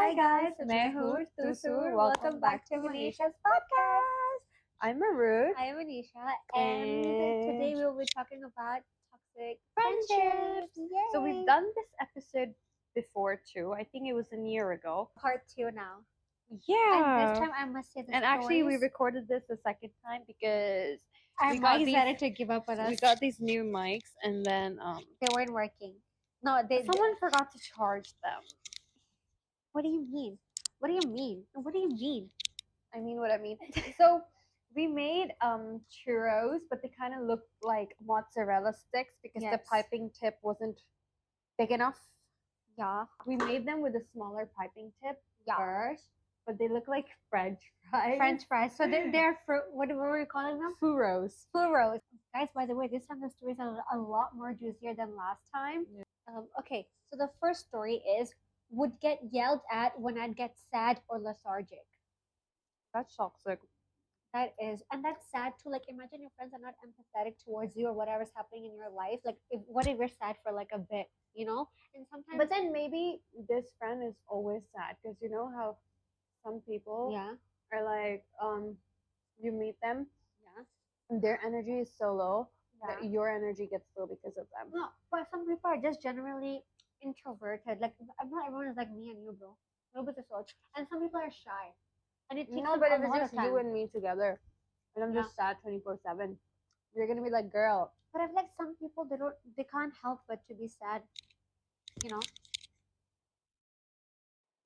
Hi guys, welcome back to Manishah's podcast. I'm Marut. I am Manisha, and today we will be talking about toxic Friendships. friendships. So we've done this episode before too. I think it was a year ago. Part 2 now. Yeah. And this time I must say the And actually, we stories recorded this the second time because our we got mics these- decided to give up on us. we got these new mics, and then They weren't working. No, someone forgot to charge them. What do you mean? What do you mean? What do you mean? I mean what I mean. So we made churros, but they kind of looked like mozzarella sticks because the Yes. piping tip wasn't big enough. Yeah. We made them with a smaller piping tip Yeah. first, but they look like French fries. French fries. So they're what were we calling them? Churros. Churros. Guys, by the way, this time the stories are a lot more juicier than last time. Yeah. Okay, so the first story is would get yelled at when I'd get sad or lethargic. That's toxic. That is, and that's sad too. Like, imagine your friends are not empathetic towards you or whatever's happening in your life. Like, what if you're sad for like a bit, you know? And sometimes, But then maybe this friend is always sad because you know how some people yeah, are like, you meet them, yeah, and their energy is so low yeah. that your energy gets low because of them. No, but some people are just generally introverted. Like, not everyone is like me and you, bro. Nobody's so. And some people are shy, and it takes No, them but a if it's lot just of time. you and me together, and I'm just sad 24/7, you're gonna be like, girl. But I feel like some people they can't help but to be sad. You know,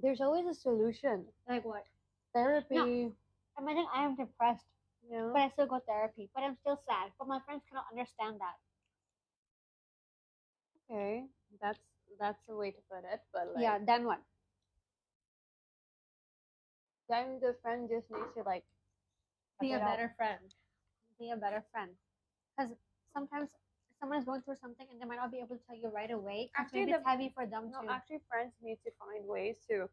There's always a solution. like what? Therapy. Imagine I am depressed, You know? but I still go therapy, but I'm still sad. But my friends cannot understand that. Okay, that's a way to put it. But like, Yeah, then what? then the friend just needs to like Be a cut it out. better friend. Be a better friend. Because sometimes someone is going through something and they might not be able to tell you right away. 'Cause Actually, maybe it's heavy for them No, too. actually, friends need to find ways to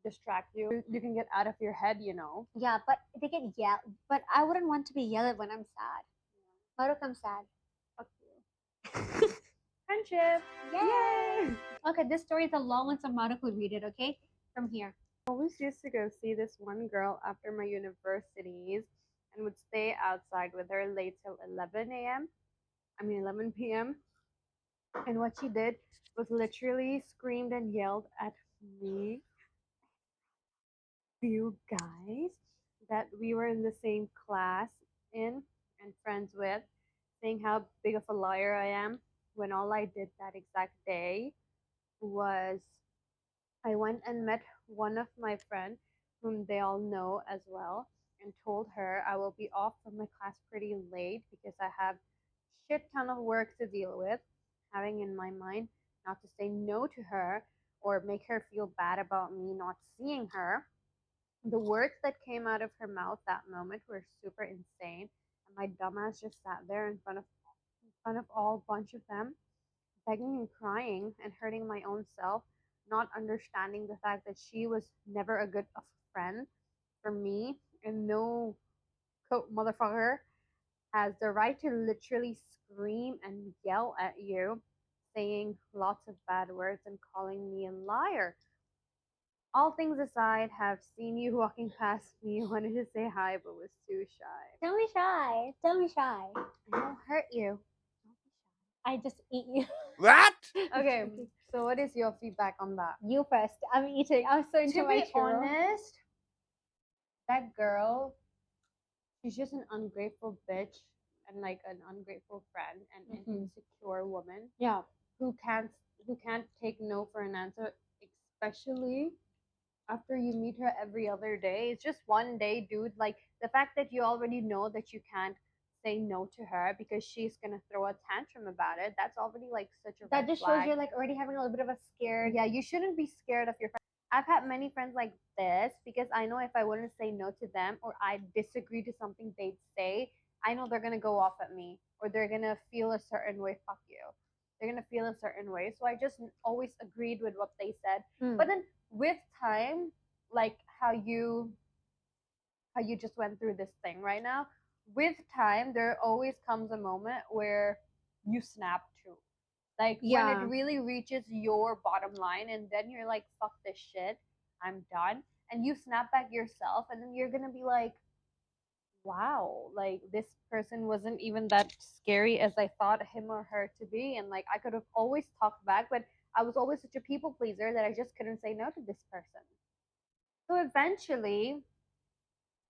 distract you. You can get out of your head, you know. Yeah, but they get yelled. But I wouldn't want to be yelled at when I'm sad. Why look I'm sad? Fuck you. Friendship. Yay! Okay, this story is a long one, so Mara could read it, okay? From here. I always used to go see this one girl after my universities and would stay outside with her late till 11 a.m. 11 p.m. And what she did was literally screamed and yelled at me, few guys that we were in the same class in and friends with, saying how big of a liar I am when all I did that exact day was I went and met one of my friends whom they all know as well and told her I will be off from my class pretty late because I have shit ton of work to deal with, having in my mind not to say no to her or make her feel bad about me not seeing her. The words that came out of her mouth that moment were super insane, and my dumbass just sat there in front of all bunch of them, begging and crying and hurting my own self, not understanding the fact that she was never a good of friend for me, and no motherfucker has the right to literally scream and yell at you, saying lots of bad words and calling me a liar. All things aside, have seen you walking past me, wanted to say hi but was too shy. Don't be shy. Don't be shy. I won't hurt you. I just eat you. What? Okay, so what is your feedback on that? You first. I'm eating. I'm so into To my be churro. honest, that girl, she's just an ungrateful bitch and like an ungrateful friend and an insecure woman Yeah. who can't take no for an answer, especially after you meet her every other day. It's just one day, dude. Like the fact that you already know that you can't say no to her because she's gonna throw a tantrum about it. That's already like such a That red just flag. shows you're like already having a little bit of a scared. Yeah, you shouldn't be scared of your friends. I've had many friends like this because I know if I wouldn't say no to them or I disagree to something they'd say, I know they're gonna go off at me or they're gonna feel a certain way. Fuck you. They're gonna feel a certain way. So I just always agreed with what they said. But then with time, like how you just went through this thing right now, with time there always comes a moment where you snap too. Like when Yeah. it really reaches your bottom line and then you're like, fuck this shit. I'm done. And you snap back yourself, and then you're gonna be like, wow, like this person wasn't even that scary as I thought him or her to be. And like I could have always talked back, but I was always such a people pleaser that I just couldn't say no to this person. So eventually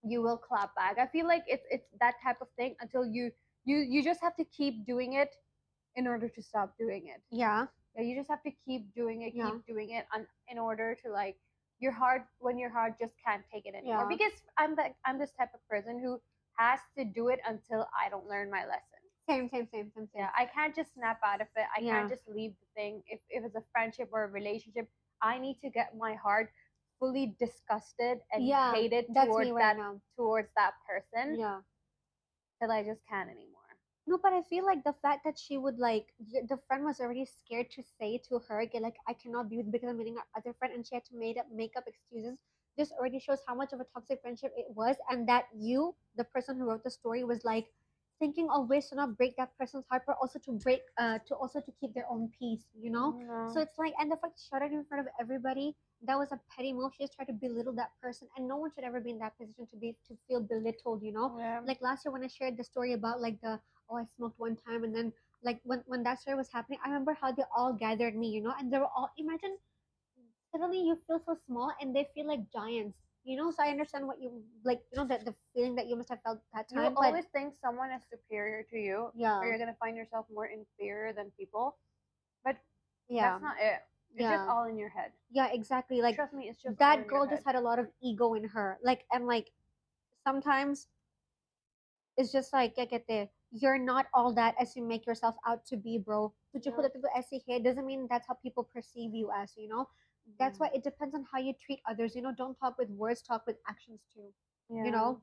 you will clap back. I feel like it's that type of thing until you just have to keep doing it in order to stop doing it. Yeah. Yeah, you just have to keep doing it, Yeah. keep doing it in order to like your heart when your heart just can't take it anymore. Yeah. Because I'm this type of person who has to do it until I don't learn my lesson. Same. Yeah, I can't just snap out of it. I Yeah. can't just leave the thing. If it's a friendship or a relationship, I need to get my heart fully disgusted and Yeah. hated That's me right now. towards that person Yeah. till I just can't anymore. No, but I feel like the fact that she would like the friend was already scared to say to her, "Okay, like I cannot be with because I'm meeting our other friend," and she had to make up excuses. This already shows how much of a toxic friendship it was, and that you, the person who wrote the story, was like thinking of ways to not break that person's heart, but also to also to keep their own peace. You know. So No. it's like, and the fact she shot it in front of everybody, that was a petty move. She just tried to belittle that person, and no one should ever be in that position to feel belittled. You know. Yeah. Like last year when I shared the story about like the, oh, I smoked one time, and then like when that story was happening, I remember how they all gathered me, and they were all, imagine, suddenly you feel so small and they feel like giants, so I understand what you like, the feeling that you must have felt that You'll time, but always think someone is superior to you, or yeah, you're gonna find yourself more inferior than people. But yeah, that's not it. It's just yeah, all in your head. yeah, exactly, like Trust me, it's just all that in your girl head. just had a lot of ego in her, like, and like sometimes it's just like you're not all that as you make yourself out to be, bro. तुझे खुद Yeah. अपने को ऐसे ही है doesn't mean that's how people perceive you as. That's why Mm. it depends on how you treat others. Don't talk with words, talk with actions too. You Yeah. know,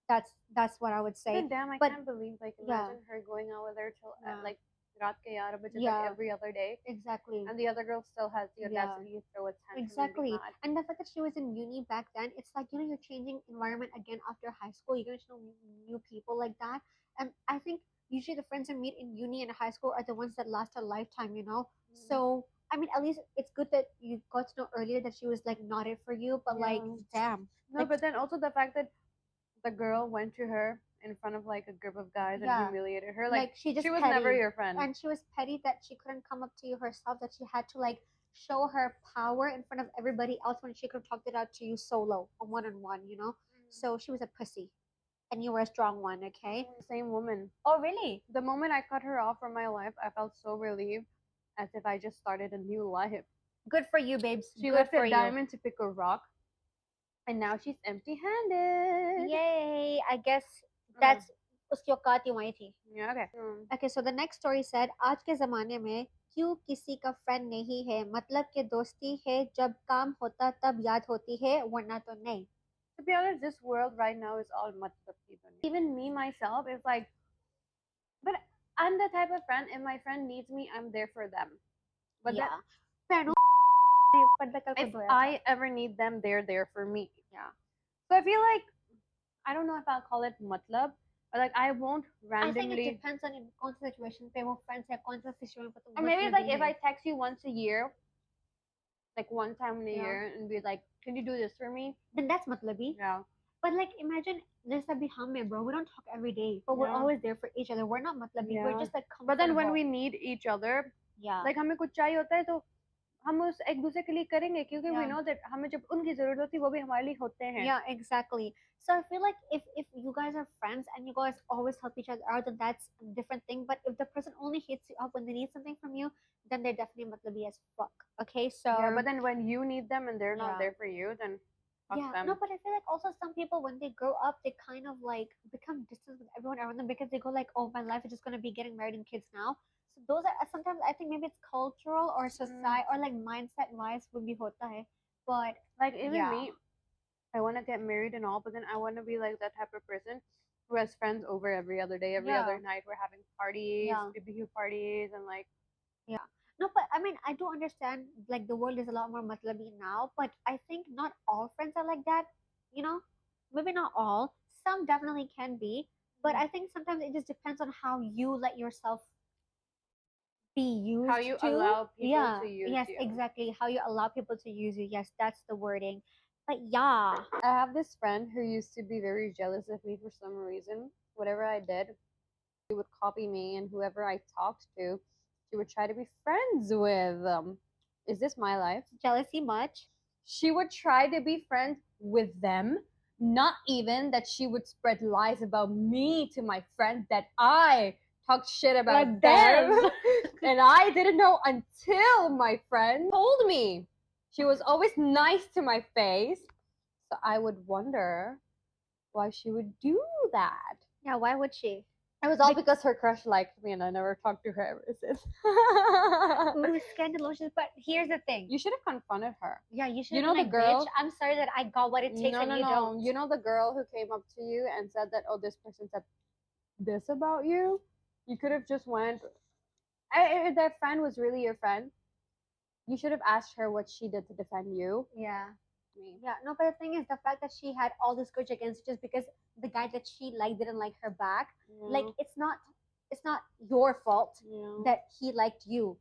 that's what I would But say. then, damn, I But can't believe, like, yeah, imagine her going out with her till yeah, like raat ke 11 baje, like yeah, every other day, exactly. and the other girl still has the Yeah. audacity to throw a tantrum and be Exactly. mad. And the fact that she was in uni back then, it's like, you're changing environment again after high school. You're going to know new people like that. And I think usually the friends I meet in uni and high school are the ones that last a lifetime. Mm. So, I mean, at least it's good that you got to know earlier that she was like not it for you, but like, Yeah. damn. No, Like, but then also the fact that the girl went to her in front of like a group of guys and yeah. humiliated her. Like Like, she she just was never petty. your friend. And she was petty that she couldn't come up to you herself, that she had to like show her power in front of everybody else when she could have talked it out to you solo, on one. So she was a pussy. And you were a strong one, okay? The same woman. Oh, really? The moment I cut her off from my life, I felt so relieved, as if I just started a new life. Good for you, babes. She Good left for at you. Diamond to pick a rock, and now she's empty-handed. Yay. I guess Mm. that's उसकी औकात ही वही थी. Yeah, okay. Okay, so the next story said, आज के ज़माने में क्यों किसी का फ्रेंड नहीं है, मतलब के दोस्ती है, जब काम होता तब याद होती है, वरना तो नहीं. To be honest, this world right now is all matlab ki duniya. Even me myself is like, but I'm the type of friend. If my friend needs me, I'm there for them. But then Yeah. Pero पर्दा कल को if धोया था. I ever need them, they're there for me. Yeah. So I feel like I don't know if I'll call it matlab, but like I won't I think it randomly. depends on कौन सी situation पे वो friends है, कौन सा situation पे तुम Or maybe it's like वर्तनी if है. I text you once a year, like one time in a Yeah. year, and be like, "Can you do this for me?" Then that's मतलबी. Yeah. But like, imagine this abhi hum hai, bro. We don't talk every day, but we're Yeah. always there for each other. We're not matlabi. We're Yeah. just like But then when comfortable. we need each other, Yeah. like हमें कुछ चाहिए होता है तो हम उस एक दूसरे के लिए करेंगे क्योंकि we Yeah. know that हमें जब उनकी जरूरत होती है वो भी हमारे लिए होते हैं. Yeah, exactly. So I feel like if you guys are friends and you guys always help each other out, then that's a different thing. But if the person only hits you up when they need something from you, then they're definitely matlabi as fuck. Okay, so Yeah, but then when you need them and they're not yeah. there for you, then fuck Yeah, them. no, but I feel like also some people when they grow up, they kind of like become distant with everyone around them because they go like, oh, my life is just gonna be getting married and kids now. So those are sometimes I think maybe it's cultural or society or like mindset wise would be hota hai. But Like even yeah, me, I want to get married and all, but then I want to be like that type of person who has friends over every other day, every yeah, other night. We're having parties, yeah, BBQ parties, and like yeah. No, but I mean I do understand like the world is a lot more matlabi now, but I think not all friends are like that. You know, maybe not all. Some definitely can be, but I think sometimes it just depends on how you let yourself be used How you to. allow people Yeah, to use yes, you. exactly. How you allow people to use you. Yes, that's the wording. But yeah, I have this friend who used to be very jealous of me for some reason. Whatever I did, she would copy me, and whoever I talked to, she would try to be friends with. Is this my life? jealousy much. She would try to be friends with them. Not even that she would spread lies about me to my friends that I talked shit about Like them. them. And I didn't know until my friend told me. She was always nice to my face. So I would wonder why she would do that. Yeah, why would she? It was all because her crush liked me and I never talked to her ever since. Ooh, scandalous. But here's the thing. You should have confronted her. Yeah, you should You have know been the like, bitch, girl? I'm sorry that I got what it takes No, and no, you no. don't. You know the girl who came up to you and said that, oh, this person said this about you? You could have just went, if that friend was really your friend, you should have asked her what she did to defend you. Yeah. Me. Yeah, no, but the thing is, the fact that she had all this grudge against you just because the guy that she liked didn't like her back, like Yeah. it's not your fault Yeah. that he liked you,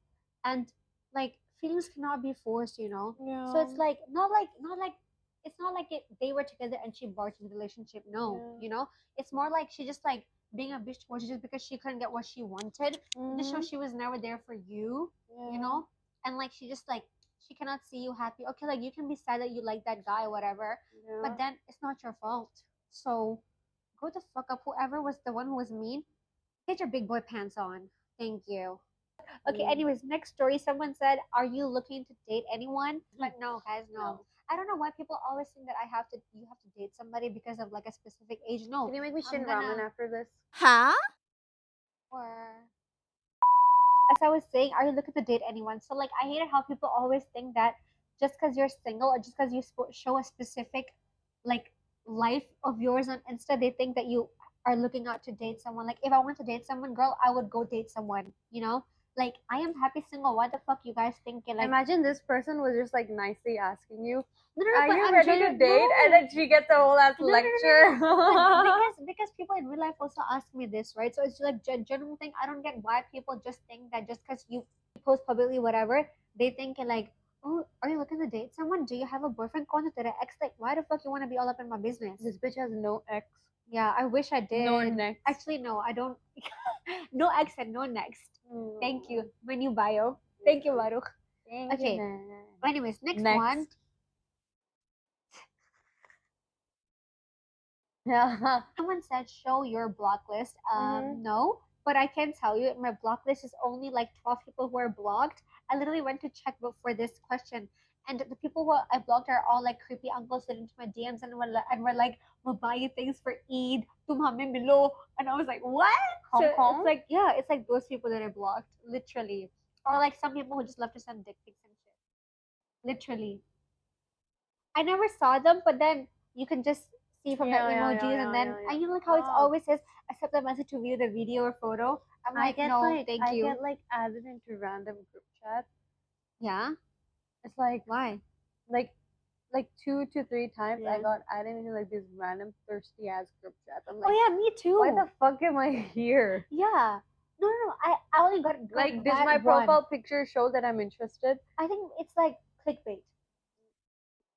and like feelings cannot be forced, you know. Yeah. So it's like it's not like they were together and she barged into the relationship. No, Yeah. you know, it's more like she just like being a bitch towards you just because she couldn't get what she wanted. Just show she was never there for you, Yeah. you know, and like she just like she cannot see you happy. Okay, like you can be sad that you like that guy or whatever, Yeah. but then it's not your fault. So go the fuck up. Whoever was the one who was mean, get your big boy pants on. Thank you. Okay, Mm. anyways, next story. Someone said, are you looking to date anyone? But no, guys, no. No. I don't know why people always think that you have to date somebody because of like a specific age. No. Can you make me I'm shin ramen gonna after this? or as I was saying, are you looking to date anyone? So like I hate how people always think that just because you're single or just because you show a specific like life of yours on Insta, they think that you are looking out to date someone. Like if I want to date someone, girl, I would go date someone. You know, like I am happy single. Why the fuck you guys thinking like? Imagine this person was just like nicely asking you, No, no, no, are but you I'm ready to date? no. And then she gets a whole ass No, no, no, lecture. no, no. Like, because people in real life also ask me this, right? So it's like general thing. I don't get why people just think that just because you post publicly whatever, they think like, oh, are you looking to date someone? Do you have a boyfriend? Contact their ex? Like, why the fuck you want to be all up in my business? This bitch has no ex. Yeah, I wish I did. No next. Actually, no, I don't. No ex and no next. Mm. Thank you. My new bio. Thank you, Baruch. Thank Okay. you. Anyways, next Next. one. Yeah. Someone said show your block list. Mhm. No, but I can tell you my block list is only like 12 people who are blocked. I literally went to check for this question, and the people who I blocked are all like creepy uncles that into my DMs and were like, "We'll buy you things for Eid, tum hame milo," and I was like, "What?" Hong So Kong? it's like yeah, it's like those people that I blocked, literally, or like some people who just love to send dick pics and shit, literally. I never saw them, but then you can just see from the emojis, and then yeah. and you know like how it's Oh, always says accept the message to view the video or photo. I'm like, no, thank I you. get like added into random group chat. Yeah, It's like why? like like 2 to 3 times I Yeah. got added into like these random thirsty ass group chats. I'm Oh like, yeah, me too. why the fuck am I here? Yeah. No, no, no. I only got Like, does that my one. profile picture show that I'm interested? I think it's like clickbait.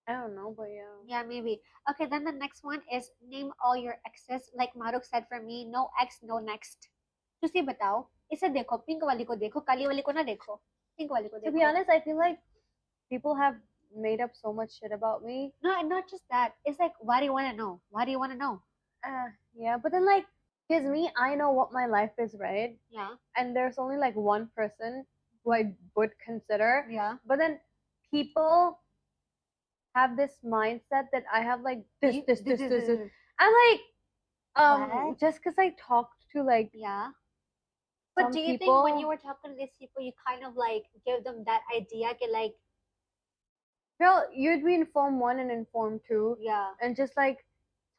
I don't know, but yeah. Yeah, maybe. Okay, then the next one is name all your exes. Like Maruk said for me, no ex, no next. तुसी बताओ इसे देखो pink वाली को देखो काली वाली को ना देखो पिंक वाली को To be देखो. honest, I feel like people have made up so much shit about me. No, and not just that. It's like, why do you want to know? Why do you want to know? Yeah, but then like, because me, I know what my life is, right? Yeah. And there's only like one person who I would consider. Yeah. But then people have this mindset that I have like this. I'm like, What? just because I talked to like Yeah. But some do you people, think when you were talking to these people, you kind of like give them that idea, like, girl, you'd be informed one and informed two, yeah, and just like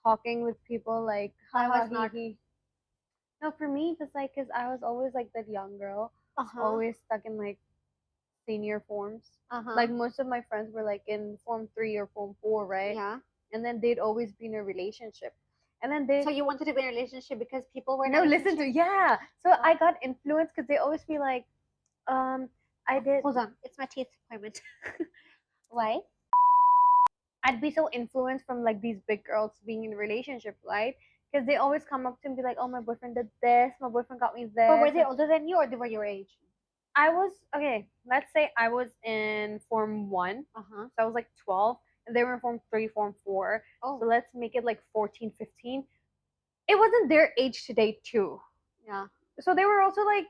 talking with people like, I was haha, not. he. No, for me, just like, cause I was always like that young girl, always stuck in like senior forms. Like most of my friends were like in form 3 or form 4, right? Yeah. And then they'd always be in a relationship, and then they. So you wanted to be in a relationship because people were in a No, listen relationship? to, yeah. So I got influenced because they always be like, I did. Hold on, it's my teeth appointment. Why? I'd be so influenced from like these big girls being in a relationship, right? Because they always come up to me and be like, "Oh, my boyfriend did this. My boyfriend got me But were this." they older than you or they were your age? I was okay. Let's say I was in Form 1, Uh-huh. so I was like 12, and they were in Form 3, Form 4. Oh. So let's make it like 14, 15. It wasn't their age to date too. Yeah. So they were also like,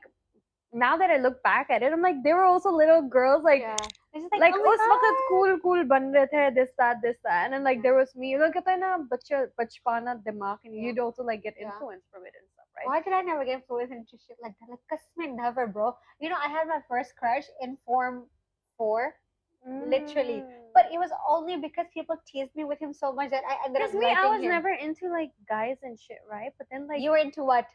now that I look back at it, I'm like, they were also little girls, like, Yeah. It's just like oh my उस वक्त god. cool ban रहे थे, this that, and then like there was me. Look at ना बच्चा बचपना दिमाग, and you'd also like get Yeah. influenced from it and stuff, right? Why did I never get influenced into shit like that? Like, cause never, bro. You know, I had my first crush in Form 4, literally. But it was only because people teased me with him so much that I ended up Because me, I liking was him. never into like guys and shit, right? But then like You were into what?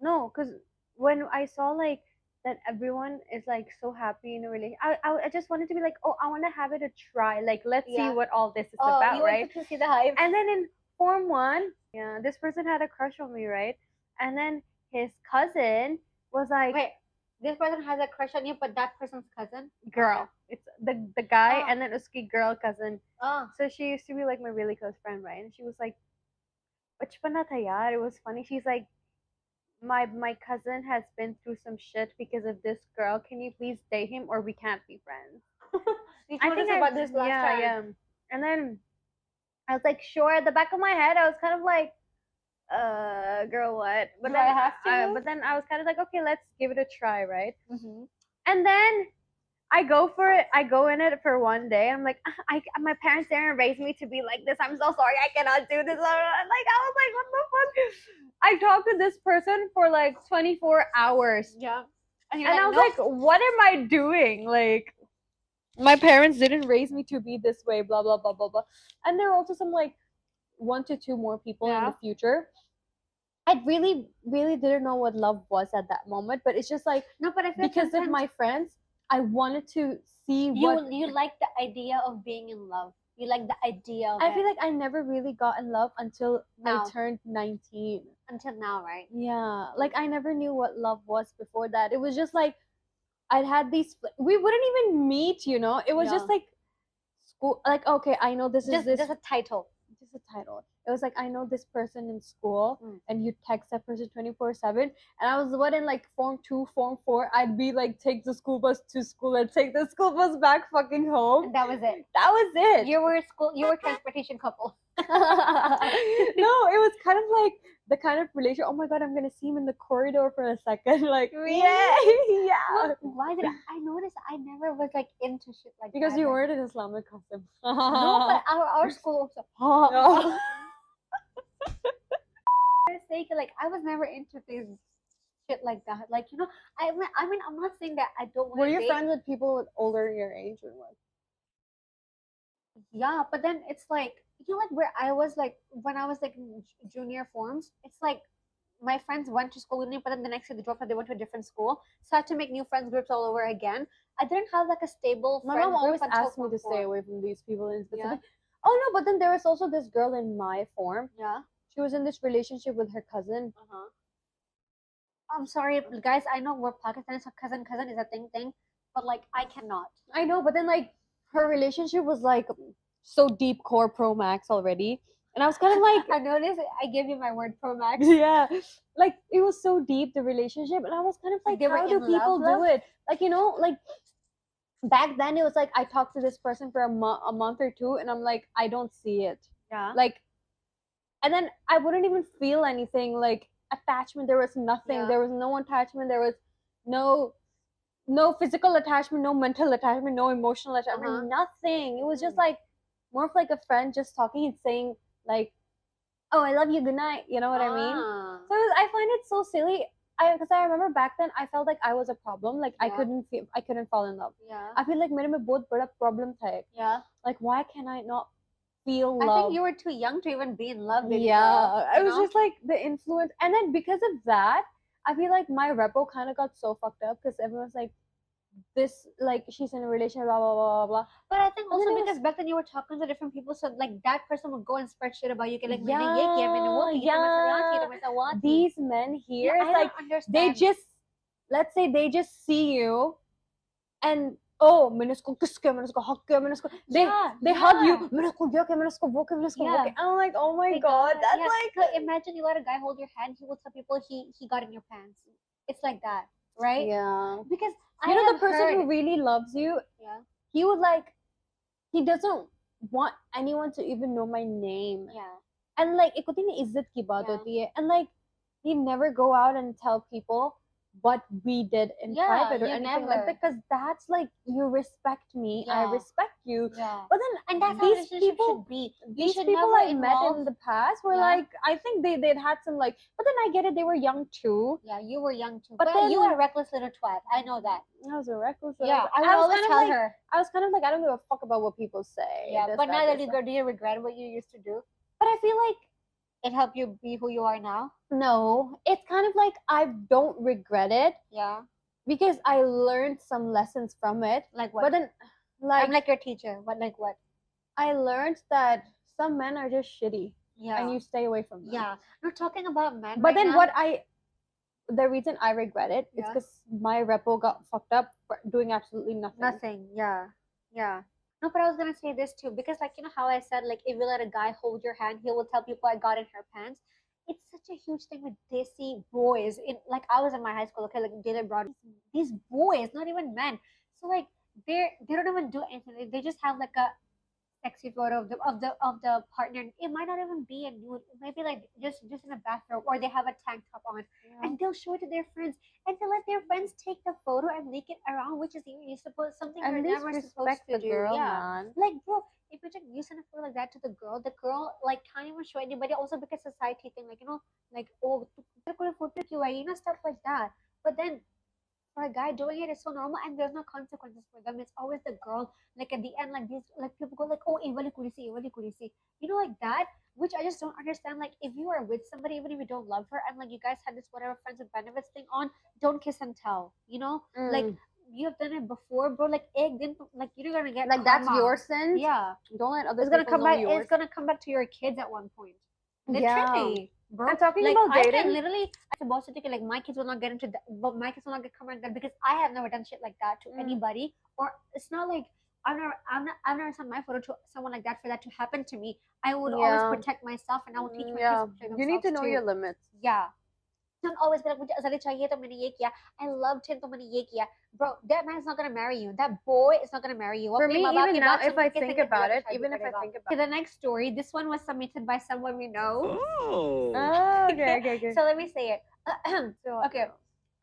no, because when I saw like that everyone is like so happy in a relationship, I just wanted to be like, oh, I want to have it a try. Like, let's see Yeah. what all this is Oh, about, you right? wanted to see the hype. And then in Form 1, yeah, this person had a crush on me, right? And then his cousin was like, Wait, this person has a crush on you, but that person's cousin? girl. It's the guy, Oh. and then uski girl cousin. Oh. So she used to be like my really close friend, right? And she was like, bachpana tha yaar. It was funny. She's like, my cousin has been through some shit because of this girl. Can you please date him or we can't be friends? You I told us think I about this last yeah, time. yeah. And then I was like, sure. At the back of my head, I was kind of like, girl, what? But Do then I have to? but then I was kind of like, okay, let's give it a try, right? Mm-hmm. And then I go for it. I go in it for one day. I'm like, my parents didn't raise me to be like this. I'm so sorry. I cannot do this. Like I was like, what the fuck? I talked to this person for like 24 hours, Yeah. And and I was like, what am I doing? Like, my parents didn't raise me to be this way. Blah blah blah blah blah. And there are also some like 1 to 2 more people in the future. I really, really didn't know what love was at that moment, but it's just like no, but I feel because of my friends, I wanted to see what you like the idea of being in love. You like the idea of I it. feel like I never really got in love until Now. I turned 19. Until now, right? Yeah, like I never knew what love was before that. It was just like I'd had these. We wouldn't even meet, you know. It was just Yeah. like school. Like okay, I know this is this. Just a title. Just a title. It was like I know this person in school, and you text that person 24/7. And I was what in like Form 2, Form 4. I'd be like take the school bus to school and take the school bus back fucking home. And that was it. That was it. You were transportation couple. No, it was kind of like the kind of relation. Oh my god, I'm gonna see him in the corridor for a second. Like yeah, yeah. Why did I notice I never was like into shit like Because that? you weren't an Islamic custom. No, but our school also. No. Sake, like I was never into things shit like that. Like you know, I mean, I'm not saying that I don't want Were to you date. friends with people older your age or what? Yeah, but then it's like you know, like where I was like when I was like in junior forms, it's like my friends went to school with me, but then the next year they dropped out. They went to a different school, so I had to make new friends groups all over again. I didn't have like a stable. My friend mom always group until asked me Form to stay 4. away from these people in specific. Yeah. Oh no, but then there was also this girl in my form. Yeah. She was in this relationship with her cousin. I'm sorry, guys. I know we're Pakistani, so cousin is a thing, but like I cannot. I know, but then like her relationship was like so deep core pro max already. And I was kind of like I noticed I gave you my word pro max. yeah, like it was so deep the relationship, and I was kind of like, They were how do in people love? do it? Like you know, like back then it was like I talked to this person for a month or two, and I'm like, I don't see it. Yeah. Like, and then I wouldn't even feel anything like attachment. There was nothing. Yeah. There was no attachment. There was no physical attachment, no mental attachment, no emotional attachment, nothing. It was just like more of like a friend just talking and saying like, "Oh, I love you. Good night." You know what I mean? So I find it so silly. Because I remember back then I felt like I was a problem. Like I couldn't fall in love. Yeah. I feel like मेरे में बहुत बड़ा problem था. Yeah. Like why can I not feel I love? think you were too young to even be in love. Baby Yeah, girl, it was just like the influence, and then because of that, I feel like my repo kind of got so fucked up because everyone's like, this like she's in a relationship, blah blah blah blah blah. But I think And then also it because was- back then you were talking to different people, so like that person would go and spread shit about you. Like, Yeah, मैंने ये किया, मैंने वो किया, yeah. मैंने वो किया. These men here, Yeah, it's I like don't understand. they just, let's say they just see you and oh मैंने उसको kiss किया, मैंने उसको hug किया, मैंने उसको Yeah, they hug you, yeah, मैंने उसको ये किया, मैंने उसको वो किया, मैंने उसको वो yeah. किया. I'm like, oh my My god, God, that's yeah. like So imagine you let a guy hold your hand, he will tell people he got in your pants. It's like that, right? yeah. Because I You know the have person heard. who really loves you, Yeah, he would like he doesn't want anyone to even know my name. yeah, And like एक होती है ना इज्जत की बात yeah, होती है, and like he never go out and tell people what we did in yeah. private or You anything like never. that, because that's like you respect me, I Yeah, respect you. yeah. But And then that's how relationship should be. You these should people never I met involve. in the past were Yeah, like, I think they'd had some like, but then I get it, they were young too. yeah. You were young too, But but then you are a reckless little twat. I know that. I was a reckless Yeah, little. I would always tell her. I was kind of like, I don't give a fuck about what people say. Yeah, This, but now that, that this, you that. go, do you regret what you used to do? But I feel like It helped you be who you are now. no, it's kind of like I don't regret it Yeah, because I learned some lessons from it. like what? But then, I'm like, like your teacher. What, like what? I learned that some men are just shitty and Yeah, you stay away from them. yeah. We're talking about men But right then, now. the reason I regret it is Yeah. because my repo got fucked up for doing absolutely nothing. Nothing. Yeah, yeah. No, but I was gonna say this too because, like, you know how I said, like, if you let a guy hold your hand, he will tell people I got in her pants. It's such a huge thing with desi boys. In like, I was in my high school, okay, like dated abroad. These boys, not even men. So like, they don't even do anything. They just have like a sexy photo of the partner. It might not even be a nude. It might be like just in a bathrobe, or they have a tank top on, Yeah. and they'll show it to their friends, and they let their friends take the photo and leak it around, which is you suppose something At you're least never supposed respect to the do. girl, Yeah, man. like bro, if you just you send a photo like that to the girl like can't even show anybody. Also because society thing, like like oh, photo stuff like that. But then for a guy doing it is so normal and there's no consequences for them. It's always the girl. Like at the end, like these like people go like, oh evali kurisi. Like that, which I just don't understand. Like if you are with somebody, even if you don't love her, and like you guys had this whatever friends with benefits thing on, don't kiss and tell. Like you have done it before, bro. Like egg then like you're gonna get Like that's karma. your sin. Yeah. Don't let other It's gonna people come know back. yours. It's gonna come back to your kids at one point. Yeah. Literally, bro. And talking Like about I can dating, literally, I supposed to think like my kids will not get into that, but my kids will not get come like that because I have never done shit like that to anybody. Or it's not like I've never sent my photo to someone like that for that to happen to me. I would always yeah, protect myself and I will teach my kids yeah. to protect You need to themselves know too. your limits. Yeah. Don't always be like मुझे अज़ली चाहिए तो मैंने ये किया. I loved him तो मैंने ये किया. Bro, that man is not gonna marry you. That boy is not gonna marry you. For अपने me, माँ बाप even की now, बात if सुन I के think किसी about दूसरे it, से शादी even if I करेगा. think about Okay, the next story. This one was submitted by someone we know. Oh. okay. So let me say it. So, Okay.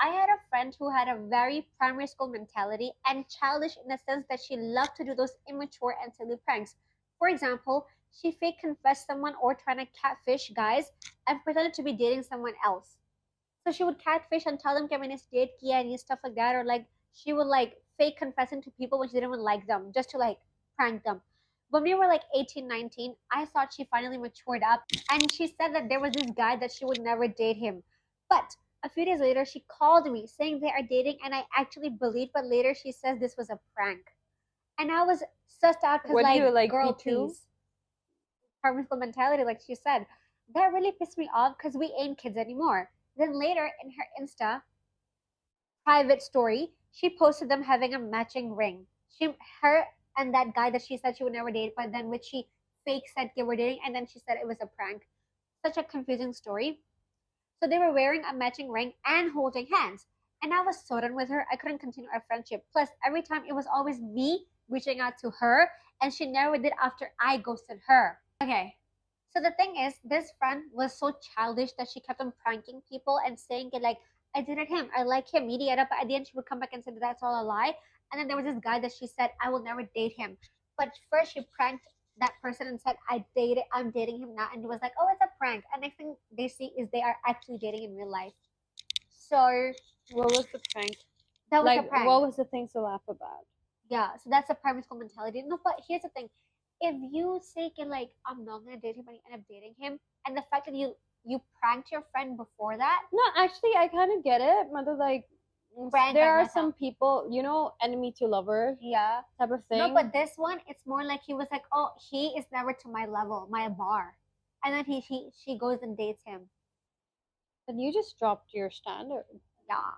I had a friend who had a very primary school mentality and childish in the sense that she loved to do those immature and silly pranks. For example, she fake confessed someone or trying to catfish guys and pretended to be dating someone else. So she would catfish and tell them कि मैंने date किया and stuff like that, or like she would like fake confessing to people when she didn't even like them just to like prank them. When we were like 18, 19, I thought she finally matured up and she said that there was this guy that she would never date him. But a few days later, she called me saying they are dating, and I actually believed. But later, she says this was a prank, and I was sussed out because, what do you like, like, girl, P2? please, primary school mentality, like she said, that really pissed me off because we ain't kids anymore. Then later, in her Insta private story, she posted them having a matching ring. Her, and that guy that she said she would never date, but then which she fake said they were dating, and then she said it was a prank. Such a confusing story. So they were wearing a matching ring and holding hands. And I was so done with her, I couldn't continue our friendship. Plus, every time it was always me reaching out to her, and she never did after I ghosted her. Okay. So the thing is, this friend was so childish that she kept on pranking people and saying it like, I dated him, I like him, but at the end she would come back and say that that's all a lie. And then there was this guy that she said, I will never date him. But first she pranked that person and said, I'm dating him now. And it was like, oh, it's a prank. And next thing they see is they are actually dating in real life. So What was the prank? that was a Like, prank. what was the thing to laugh about? Yeah, so that's a primary school mentality. No, but here's the thing. If you say like I'm not gonna date him and you end up dating him, and the fact that you pranked your friend before that, No, actually, I kind of get it. Mother, like, Prank there are करना था. some people, enemy to lover Yeah. type of thing. No, but this one, it's more like he was like, oh, he is never to my level, my bar, and then she goes and dates him. Then you just dropped your standard. Yeah.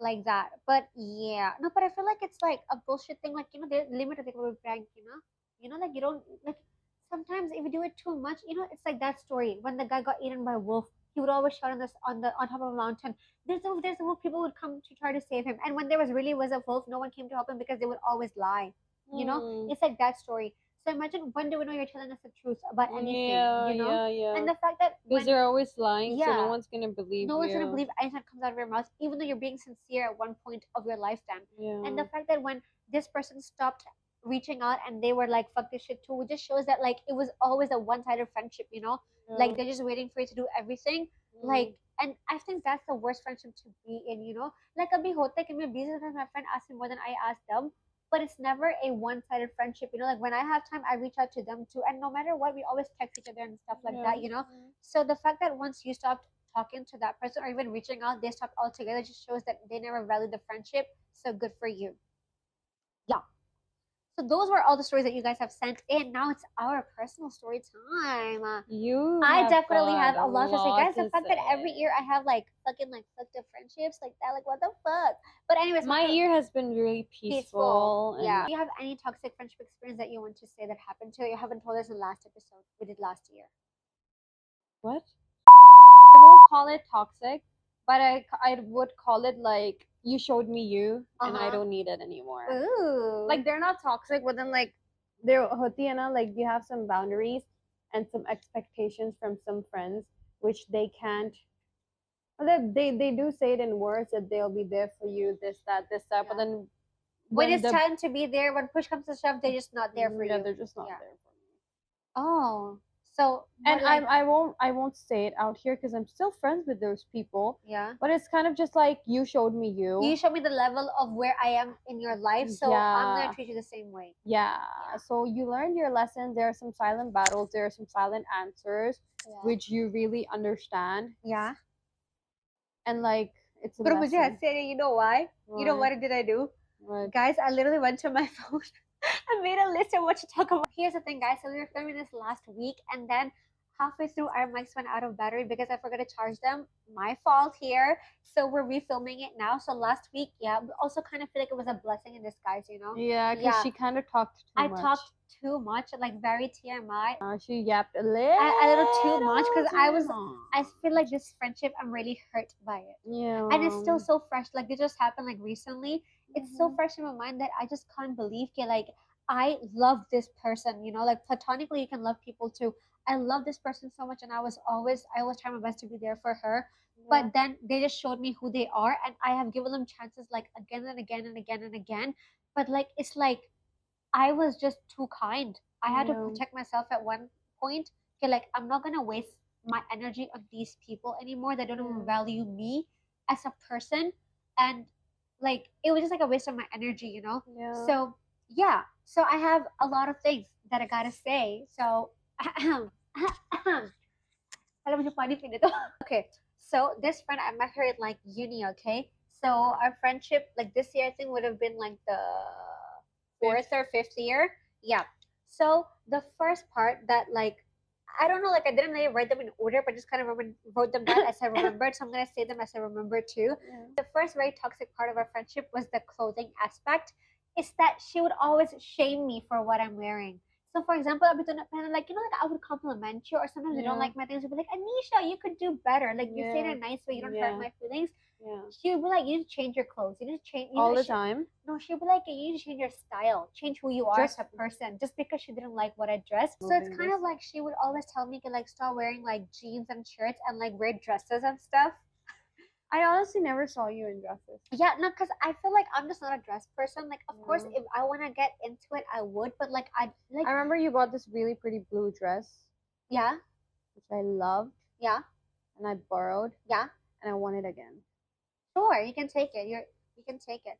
like that. But yeah, no, but I feel like it's like a bullshit thing. Like, there's limited people with prank. Like you don't like. Sometimes if you do it too much, it's like that story when the guy got eaten by a wolf. He would always shout on top of a mountain. There's a wolf. People would come to try to save him, and when there was a wolf, no one came to help him because they would always lie. Hmm. It's like that story. So imagine, when do we know you're telling us the truth about anything? Yeah, yeah, yeah. And the fact that Because when they're always lying, so no yeah, one's gonna believe no one's gonna you. believe anything that comes out of your mouth, even though you're being sincere at one point of your lifetime. And Yeah. the fact that when this person stopped reaching out and they were like, fuck this shit too, it just shows that like it was always a one-sided friendship. Yeah. Like they're just waiting for you to do everything. Mm. Like, and I think that's the worst friendship to be in. Like abhi hota hai कि मैं busy sometimes my friend asks me more than I ask them, but it's never a one-sided friendship. Like when I have time, I reach out to them too, and no matter what, we always text each other and stuff like Yeah. that. So the fact that once you stopped talking to that person or even reaching out, they stopped altogether, just shows that they never valued the friendship. So good for you. Yeah. So those were all the stories that you guys have sent in. Now it's our personal story time. You I have definitely got have a a lot to say, lot guys. The to fact that every say. year I have like fucking like fucked up friendships like that, like what the fuck. But anyways, My year has been really peaceful. peaceful Yeah. and Do you have any toxic friendship experience that you want to say that happened to you? You haven't told us in the last episode we did last year. what? I won't call it toxic, but I would call it like you showed me you and I don't need it anymore. Ooh. Like they're not toxic, but then like they're hoti hai na, like you have some boundaries and some expectations from some friends which they can't. Well, they do say it in words that they'll be there for you, this, that, but Yeah. then When when it's the time to be there, when push comes to shove, they're just not there for yeah, you. they're just not Yeah. there for me. Oh, so more And like I won't say it out here because I'm still friends with those people. yeah. But it's kind of just like you showed me you. You show me the level of where I am in your life, so I'm gonna Yeah. treat you the same way. Yeah. Yeah. So you learned your lessons. There are some silent battles. There are some silent answers, Yeah. which you really understand. Yeah. And like it's a But मुझे lesson. हंसी आ रही है, you know why? You know Why? what did I do? What? Guys, I literally went to my phone. I made a list of what to talk about. Here's the thing, guys. So we were filming this last week, and then halfway through, our mics went out of battery because I forgot to charge them. My fault here. So we're refilming it now. So last week, yeah, we also kind of feel like it was a blessing in disguise. Yeah, because Yeah. she kind of talked too I much. talked too much, like very TMI. She yapped a little. A little too much because too I feel like much. this friendship, I'm really hurt by it. Yeah. And it's still so fresh. Like it just happened like recently. It's so Mhm. fresh in my mind that I just can't believe it. Like I love this person. Like platonically you can love people too. I love this person so much, and I always try my best to be there for her. Yeah. But then they just showed me who they are, and I have given them chances like again and again and again and again. But like it's like I was just too kind. I had to Yeah. protect myself at one point. Okay, like I'm not gonna waste my energy on these people anymore that don't even Yeah. value me as a person. And like it was just like a waste of my energy. Yeah. So yeah. So I have a lot of things that I gotta say. So alam mo, funny thing ito. Okay, so this friend I met her at like uni. Okay, so our friendship like this year I think would have been like the fourth or fifth year. Yeah. So the first part that like I don't know, like I didn't really write them in order, but just kind of wrote them down as I remembered. So I'm gonna say them as I remember too. Yeah. The first very toxic part of our friendship was the clothing aspect. Is that she would always shame me for what I'm wearing. So for example, I'd be doing like like I would compliment you, or sometimes you don't Yeah. like my things. You'd be like, Anisha, you could do better. Like you say it in Yeah. a nice way, you don't hurt Yeah. my feelings. Yeah. She would be like, you need to change your clothes. You need to change All the time. No, she'd be like, you need to change your style, change who you are Just- as a person, just because she didn't like what I dressed. So it's Moving kind of this. like she would always tell me to like start wearing like jeans and shirts and like wear dresses and stuff. I honestly never saw you in dresses. Yeah, no, because I feel like I'm just not a dress person. Like, of course, No. if I want to get into it, I would. But like, I like, I remember you bought this really pretty blue dress, yeah, which I loved, yeah, and I borrowed, yeah. and I want it again. Sure, you can take it. You can take it.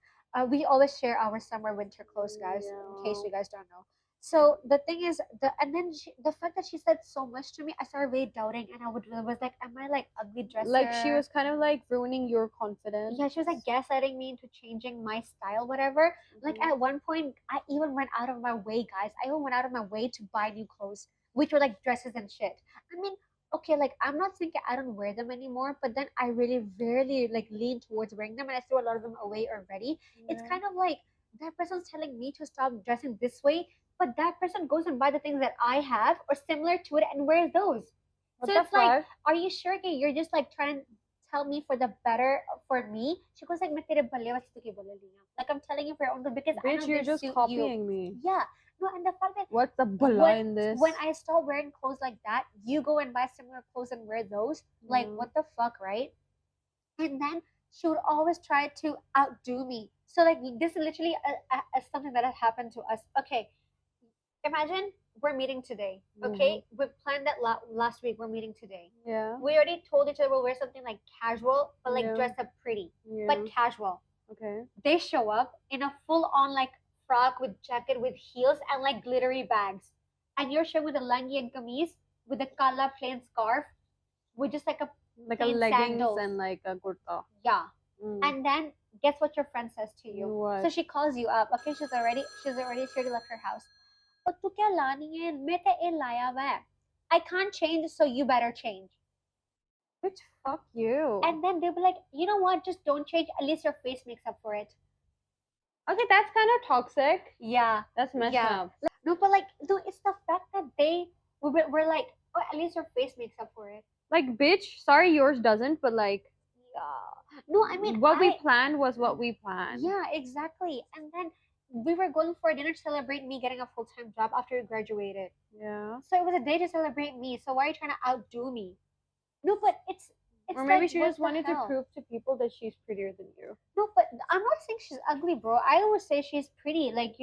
We always share our summer winter clothes, guys. In case Yeah. you guys don't know. So the thing is, the fact that she said so much to me, I started really doubting, and I was like, am I like ugly dresser? Like she was kind of like ruining your confidence. Yeah, she was like gaslighting me into changing my style, whatever. Like Mhm. at one point, I even went out of my way, guys. I even went out of my way to buy new clothes, which were like dresses and shit. I mean, okay, like I'm not saying I don't wear them anymore, but then I really rarely like lean towards wearing them and I throw a lot of them away already. It's Yeah. kind of like that person's telling me to stop dressing this way, but that person goes and buy the things that I have or similar to it and wears those. What So the it's like, fuck? are you sure that you're just like trying to tell me for the better for me? She goes like, "मैं तेरे भले वास्ते क्यों बोल रही हूँ?" Like I'm telling you for your own good because I Bitch, know you're they just suit you. copying me. Yeah. No, and the fact that What's the bala when in this? when I start wearing clothes like that, you go and buy similar clothes and wear those. Like Yeah. what the fuck, right? And then she would always try to outdo me. So like this is literally something that had happened to us. Okay, imagine we're meeting today. Mm-hmm. Okay, we planned that last week. We're meeting today. Yeah. We already told each other we'll wear something like casual, but like Yeah. dress up pretty, Yeah. but casual. Okay. They show up in a full on like frock with jacket with heels and like glittery bags. And you're showing with a langi and kameez with a kala plain scarf with just like a Like a plain leggings sandals. and like a kurta. Yeah. Mm. And then guess what your friend says to you? What? So she calls you up. Okay, she already left her house. Oh, tu kya lani hai? Main te eh laya hua hai. I can't change, so you better change. Bitch, fuck you. And then they'll be like, you know what? Just don't change. At least your face makes up for it. Okay, that's kind of toxic. Yeah. That's messed Yeah. up. No, but like, no, it's the fact that we're like, oh, at least your face makes up for it. Like, bitch, sorry yours doesn't, but like, Yeah. No, I mean, what we planned was what we planned. yeah, exactly. And then we were going for a dinner to celebrate me getting a full time job after we graduated. Yeah. So it was a day to celebrate me. So why are you trying to outdo me? No, but it's Or maybe like she what just the wanted to hell? prove to people that she's prettier than you. No, but I'm not saying she's ugly, bro. I always say she's pretty. Like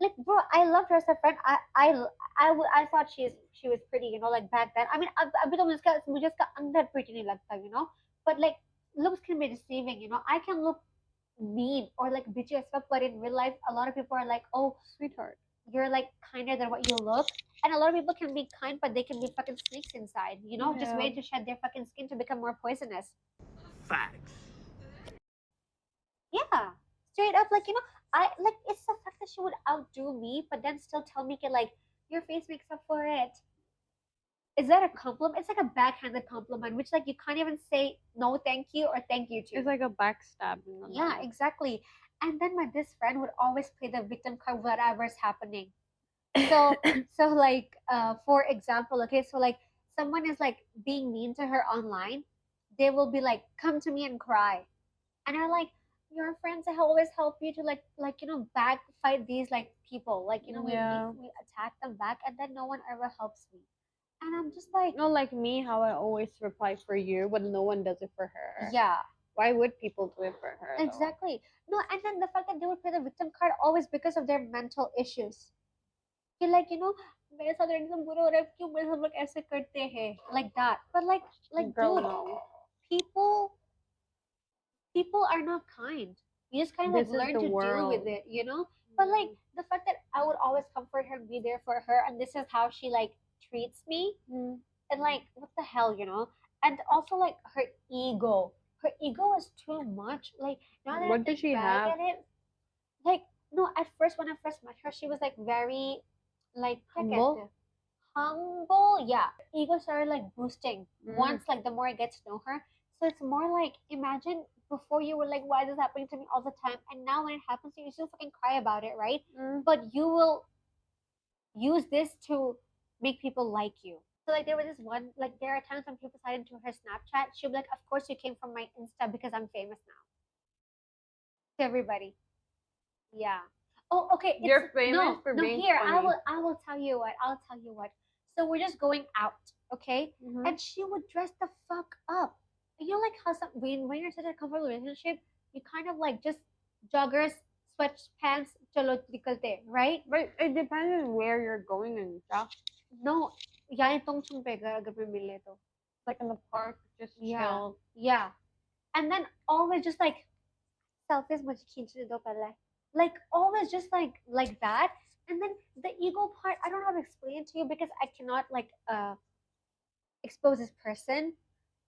like bro, I loved her as a friend. I thought she was pretty, like back then. I mean, अभी तो मुझे इसका अंदर pretty नहीं लगता. But like looks can be deceiving. I can look mean or like bitchy as fuck, but in real life, a lot of people are like, oh, Sweetheart. you're like kinder than what you look. And a lot of people can be kind, but they can be fucking snakes inside. Just Yeah. waiting to shed their fucking skin to become more poisonous. Facts. Yeah, straight up, like I like it's the fact that she would outdo me, but then still tell me, like, your face makes up for it. Is that a compliment? It's like a backhanded compliment, which like you can't even say no, thank you, or thank you to. It's like a backstab. Yeah, exactly. And then my this friend would always play the victim card, whatever's happening. So so like for example, okay, so like someone is like being mean to her online, they will be like, come to me and cry. And are like, your friends always help you to like back fight these like people, like Yeah. we attack them back, and then no one ever helps me. And I'm just like, Not like me, how I always reply for you, but no one does it for her. yeah, Why would people do it for her? Though? exactly. No, and then the fact that they would play the victim card always because of their mental issues. You're like, मेरे साथ एकदम बुरा हो रहा है, क्यों मेरे सब लोग ऐसे करते हैं, like that. But like Girl, dude, no. people people are not kind. You just kind of like This is learn the to deal with world. it. But like the fact that I would always comfort her and be there for her, and this is how she like treats me, Mm. and like what the hell. And also like her ego is too much. Like now that I What does think she back have? at it, like no, at first when I first met her, she was like very like क्या कहते Humble? हैं? Humble, yeah. Ego started like boosting Mm. once like the more I get to know her. So it's more like, imagine before you were like, why is this happening to me all the time? And now when it happens to you, you still fucking cry about it, right? Mm. But you will use this to make people like you. So like there was this one, like there are times when people slide into her Snapchat, she'll be like, of course you came from my Insta because I'm famous now. To everybody. Yeah. Oh, okay. You're famous no, for no. being Here, I funny. will. I will tell you what. I'll tell you what. So we're just going out, okay? Mhm. And she would dress the fuck up. Like how when you're in such a comfortable relationship, you kind of like just joggers, sweatpants, chalo nikalte, right? But it depends on where you're going and stuff. No, yahin tong chung pega agar may mile to. Like in the park, just Yeah, chill. yeah. And then always just like selfies मुझे खींचने दो पहले. Like always just like that. And then the ego part, I don't know how to explain it to you because I cannot like expose this person.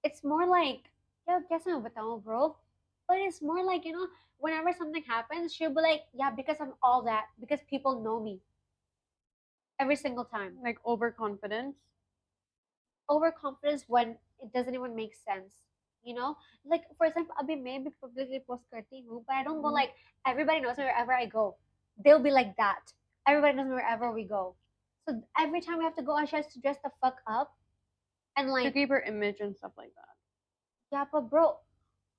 It's more like, yeah, guess I'm बताऊं, bro. But it's more like, whenever something happens, she'll be like, yeah, because I'm all that, because people know me every single time. Like overconfidence. overconfidence when it doesn't even make sense. You know, like for example, Abhi may be publicly post karti hu, but I don't go Mhm. like everybody knows me wherever I go. They'll be like that. Everybody knows me wherever we go. So every time we have to go, she has to dress the fuck up and To like, keep her image and stuff like that. yeah, but bro,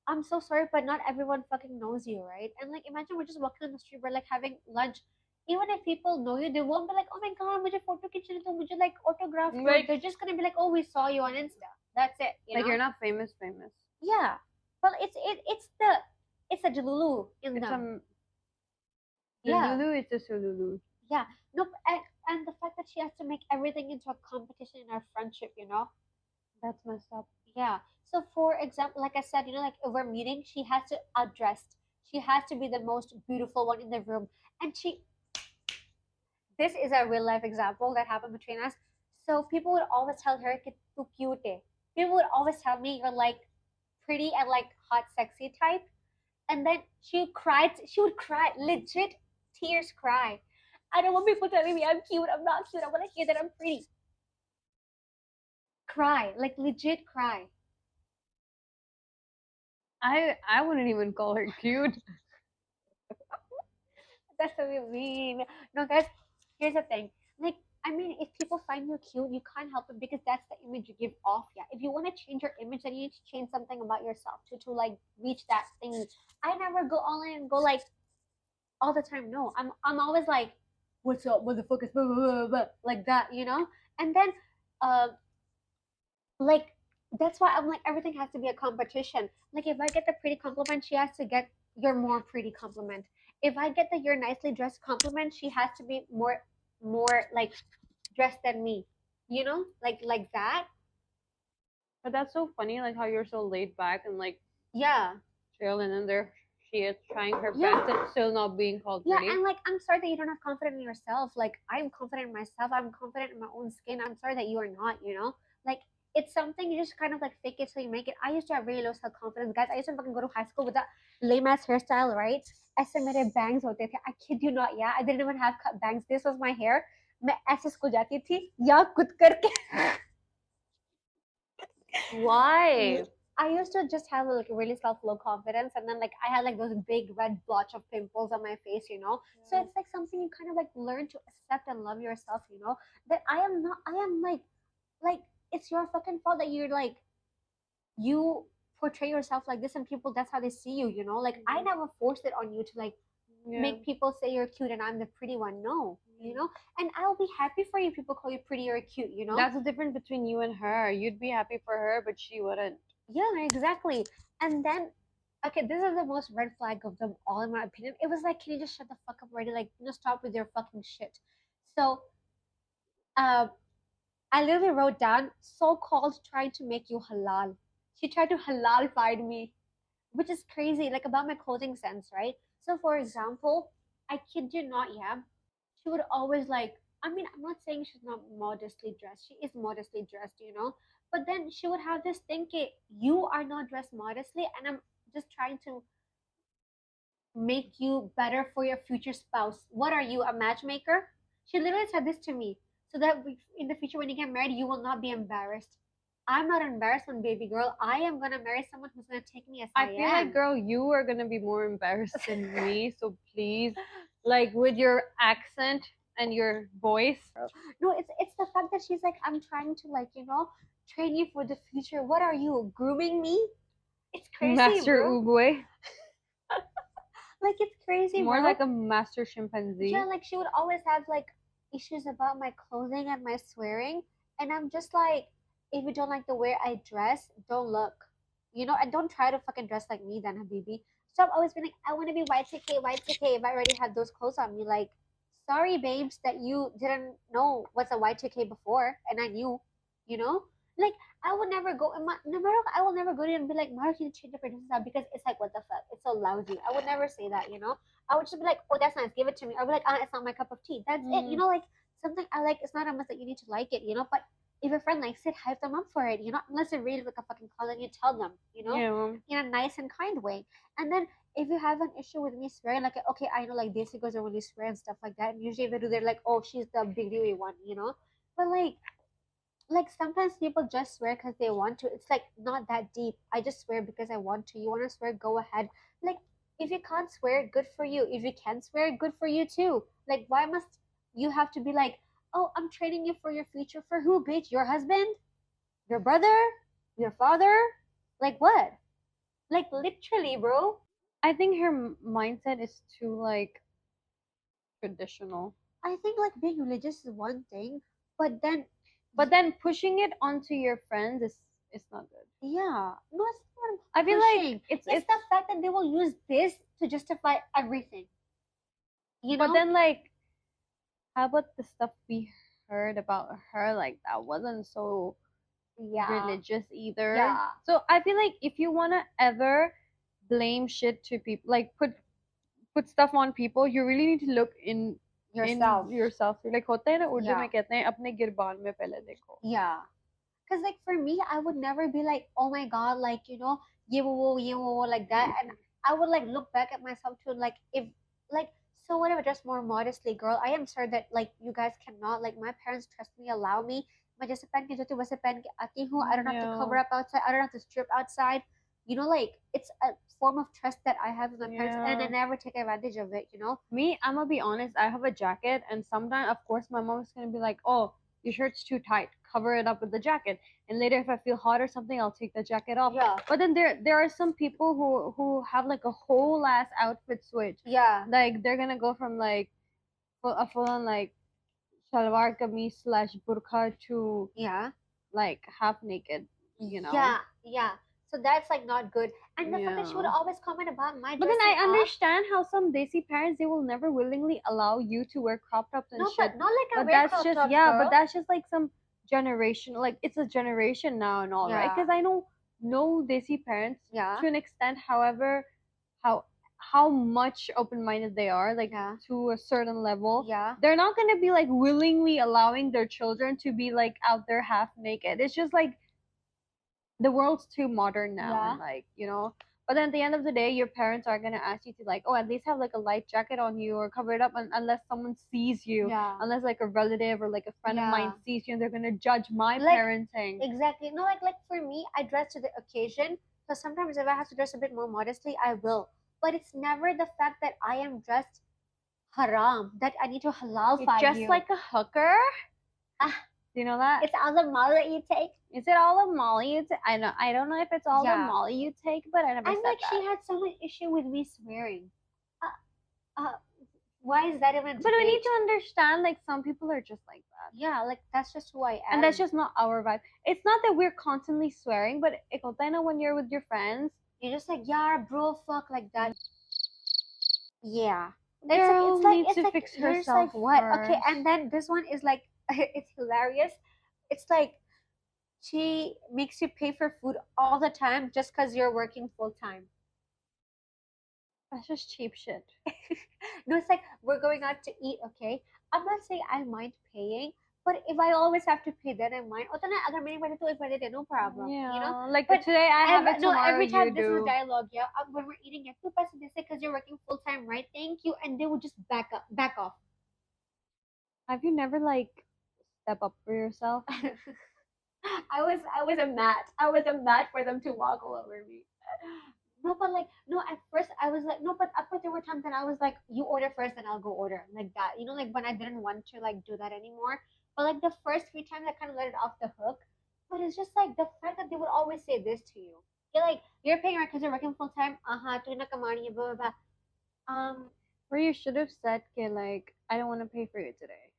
I'm so sorry, but not everyone fucking knows you, right? And like, imagine we're just walking on the street, we're like having lunch. Even if people know you, they won't be like, "Oh my god, mujhe photo खींचने दो, mujhe like autograph do." Like, They're just gonna be like, "Oh, we saw you on Insta." That's it, you like know? you're not famous, famous. Yeah, but it's a Jalulu in It's them. the Yeah, Lulu is the Sululu. yeah. Nope. And the fact that she has to make everything into a competition in our friendship, you know? That's messed up. Yeah. So for example, like I said, you know, like if we're meeting, she has to outdress. She has to be the most beautiful one in the room. And she this is a real life example that happened between us. So people would always tell her "Que tu cute." Eh." People would always tell me you're like pretty and like hot, sexy type. And then she would cry, legit tears cry. I don't want people telling me I'm cute, I'm not cute, I want to hear that I'm pretty. Cry, like legit cry. I wouldn't even call her cute. That's what we mean. No, guys, here's the thing. Like, I mean, if people find you cute, you can't help it because that's the image you give off. Yeah. If you want to change your image, then you need to change something about yourself to like reach that thing. I never go all in and go like all the time. No, I'm always like, what's up, motherfuckers, blah, blah, blah, blah, like that, you know. And then, uh, like that's why I'm like everything has to be a competition. Like if I get the pretty compliment, she has to get your more pretty compliment. If I get the you're nicely dressed compliment, she has to be more like dressed than me. You know, like that. But that's so funny, like how you're so laid back and like Yeah, chill, and then there she is trying her yeah, best and still not being called yeah. pretty. And like I'm sorry that you don't have confidence in yourself. Like I'm confident in myself. I'm confident in my own skin. I'm sorry that you are not. You know, like it's something you just kind of like fake it till you make it. I used to have really low self confidence, guys. I used to fucking go to high school with that lame ass hairstyle, right? Estimated bangs hote the. I kid you not, yeah. I didn't even have cut bangs. This was my hair. मैं ऐसे school जाती थी या कुछ करके Why? I used to just have like really self low confidence, and then like I had like those big red blotch of pimples on my face, you know. So it's like something you kind of like learn to accept and love yourself, you know. That I am not. I am like it's your fucking fault that you're like you portray yourself like this, and people that's how they see you, you know. Like I never forced it on you to like Yeah. make people say you're cute and I'm the pretty one. No, you know. And I'll be happy for you. People call you pretty or cute, you know. That's the difference between you and her. You'd be happy for her, but she wouldn't. Yeah, exactly. And then, okay, this is the most red flag of them all, in my opinion. It was like, can you just shut the fuck up already? Like, stop with your fucking shit. So, uh, I literally wrote down so-called trying to make you halal. She tried to halal find me, which is crazy, like about my clothing sense, right? So, for example, I kid you not, yeah, she would always like, I mean, I'm not saying she's not modestly dressed. She is modestly dressed, you know. But then she would have this thing, "Ke, you are not dressed modestly, and I'm just trying to make you better for your future spouse. What are you, a matchmaker?" She literally said this to me, so that in the future when you get married, you will not be embarrassed. I'm not embarrassed, when baby girl. I am gonna marry someone who's gonna take me as I I feel like, am. girl, you are gonna be more embarrassed than me. So please, like with your accent and your voice, No, it's the fact that she's like, I'm trying to like, train you for the future. What are you, grooming me? It's crazy, Master bro. Oogway, Like it's crazy, more bro. like a master chimpanzee. Yeah, like she would always have like issues about my clothing and my swearing, and I'm just like, if you don't like the way I dress, don't look, and don't try to fucking dress like me, then, Habibi. Stop always being like, I want to be Y2K, Y2K. If I already have those clothes on me, like, sorry, babes, that you didn't know what's a Y2K before, and I knew, you know. Like I would never go, no matter, I will never go to you and be like, Mara, can you change up your dresses now? Because it's like, what the fuck, it's so lousy. I would never say that, I would just be like, oh, that's nice, give it to me. Or be like, it's not my cup of tea. That's it. Like something I like, it's not a must that you need to like it, But if your friend likes it, hype them up for it, Unless it really like a fucking clown, then you tell them, Yeah, in a nice and kind way. And then if you have an issue with me swearing, like, okay, I know like these girls don't really swear and stuff like that. And usually if they do, they're like, oh, she's the big dewy one, But like, like sometimes people just swear because they want to. It's like not that deep. I just swear because I want to. You want to swear, go ahead. Like if you can't swear, good for you. If you can swear, good for you too. Like why must you have to be like, oh, I'm training you for your future for who, bitch? Your husband? Your brother? Your father? Like what? Like literally, bro. I think her mindset is too like traditional. I think like being religious is one thing, but then But then pushing it onto your friends is not good. yeah, no, it's I not feel like pushing. It's the fact that they will use this to justify everything. You but know? then like how about the stuff we heard about her? Like that wasn't so Yeah, religious either. yeah, So I feel like if you wanna ever blame shit to people, like put stuff on people, you really need to look in yourself. yourself. So like होता है ना Urdu Yeah, में कहते हैं अपने गिरबान में पहले देखो. yeah. Because like for me, I would never be like, oh my god, like yeah, like that, and I would like look back at myself to like if like so whatever, just more modestly, girl. I am sorry that like you guys cannot like my parents trust me, allow me. मैं जैसे पहन के जाती हूँ वैसे पहन के आती हूँ. I don't have to cover Yeah, up outside. I don't have to strip outside. Like it's a form of trust that I have with my parents, and I yeah. never take advantage of it. Me, I'm gonna be honest. I have a jacket, and sometimes, of course, my mom's gonna be like, "Oh, your shirt's too tight. Cover it up with the jacket." And later, if I feel hot or something, I'll take the jacket off. Yeah, But then there are some people who have like a whole ass outfit switch. yeah, Like they're gonna go from like a full on like shalwar kameez slash burqa to yeah. like half naked. You know. Yeah, yeah. So that's like not good. And the fact that she would Yeah. always comment about my But then dressing I up. understand how some desi parents they will never willingly allow you to wear crop tops and No, shit. but not like I But wear that's crop just tops, yeah, but girl. that's just like some generation like it's a generation now and all, right? Yeah, Because I know no desi parents yeah, to an extent, however, how how much open minded they are, like yeah, to a certain level. yeah, They're not gonna be like willingly allowing their children to be like out there half naked. It's just like the world's too modern now yeah, and but then at the end of the day your parents are going to ask you to like at least have like a light jacket on you or cover it up unless someone sees you, yeah, unless like a relative or like a friend of mine yeah. sees you and they're going to judge my Like parenting. exactly. No, like for me, I dress to the occasion. So sometimes if I have to dress a bit more modestly, I will. But it's never the fact that I am dressed haram that I need to You're halalify just you. like a hooker. Ah, Do you know that? it's all the mall that you take. Is it all the molly you take? I don't know if it's all the Yeah. molly you take, but I never And said like she that. had so much issue with me swearing. Uh, uh, why is that even a But we need debate? to understand like some people are just like that. Yeah, like that's just who I And am. that's just not our vibe. It's not that we're constantly swearing, but when you're with your friends, You're just like, yeah, bro, fuck, like that. Yeah. girl needs It's to like fix you're just like herself what? Okay, first. and then this one is like it's hilarious. It's like she makes you pay for food all the time just because you're working full time. That's just cheap shit. No, it's like we're going out to eat, okay? I'm not saying I mind paying, but if I always have to pay, then I mind. O tana, agar maine pwede to, pwede, no problem. Yeah, like But today I have it, no, tomorrow every you time this is a do. dialogue, yeah, when we're eating, yeah, 2 pesos they say because you're working full time, right? Thank you, and they would just back off. Have you never like step up for yourself? I was a mat. I was a mat for them to walk all over me. No, but like no. At first, I was like no, but there were times that I was like, you order first, and I'll go order like that. Like when I didn't want to like do that anymore. But like the first few times, I kind of let it off the hook. But it's just like the fact that they would always say this to you. You're like you're paying rent because you're working full time. Tu na kamani blah blah blah. Or you should have said, "Okay, like I don't want to pay for you today."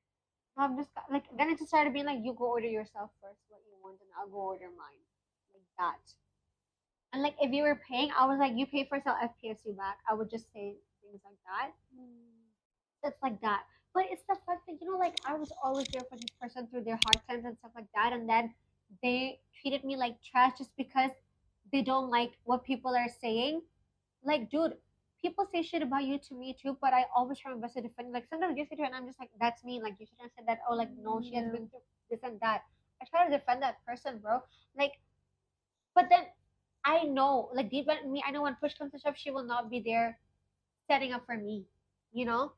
I'm just like then it just started being like you go order yourself first what you want, and I'll go order mine like that. And like if you were paying, I was like, you pay first, I'll FPS you back. I would just say things like that. It's like that. But it's the fact that like I was always there for this person through their hard times and stuff like that, and then they treated me like trash just because they don't like what people are saying. Like, dude, people say shit about you to me too, but I always try my best to defend. Like sometimes you say to her, and I'm just like, that's me. Like you shouldn't have said that. Oh, like no, she has Yeah. been through this and that. I try to defend that person, bro. Like, but then I know, like deep in me, I know when push comes to shove, she will not be there setting up for me. You know,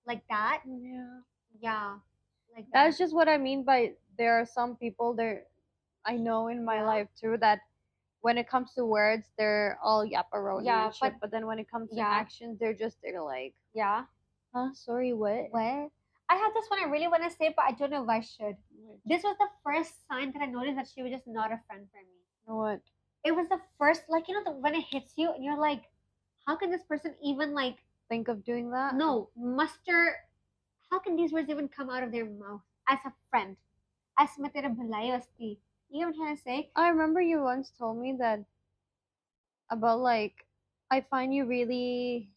like that. Yeah. Yeah, like that. That's just what I mean by there are some people there I know in my Yeah. life too that when it comes to words, they're all yapparoni Yeah, and but shit. But then when it comes to yeah, actions, they're just they're like, yeah. huh? Sorry, what? What? I had this one I really want to say, but I don't know if I should. Which- This was the first sign that I noticed that she was just not a friend for me. You know what? It was the first, like, when it hits you and you're like, how can this person even, like, Think of doing that? no, muster, how can these words even come out of their mouth as a friend? As matera bhalai asti. You know what I'm trying to say? I remember you once told me that about like, I find you really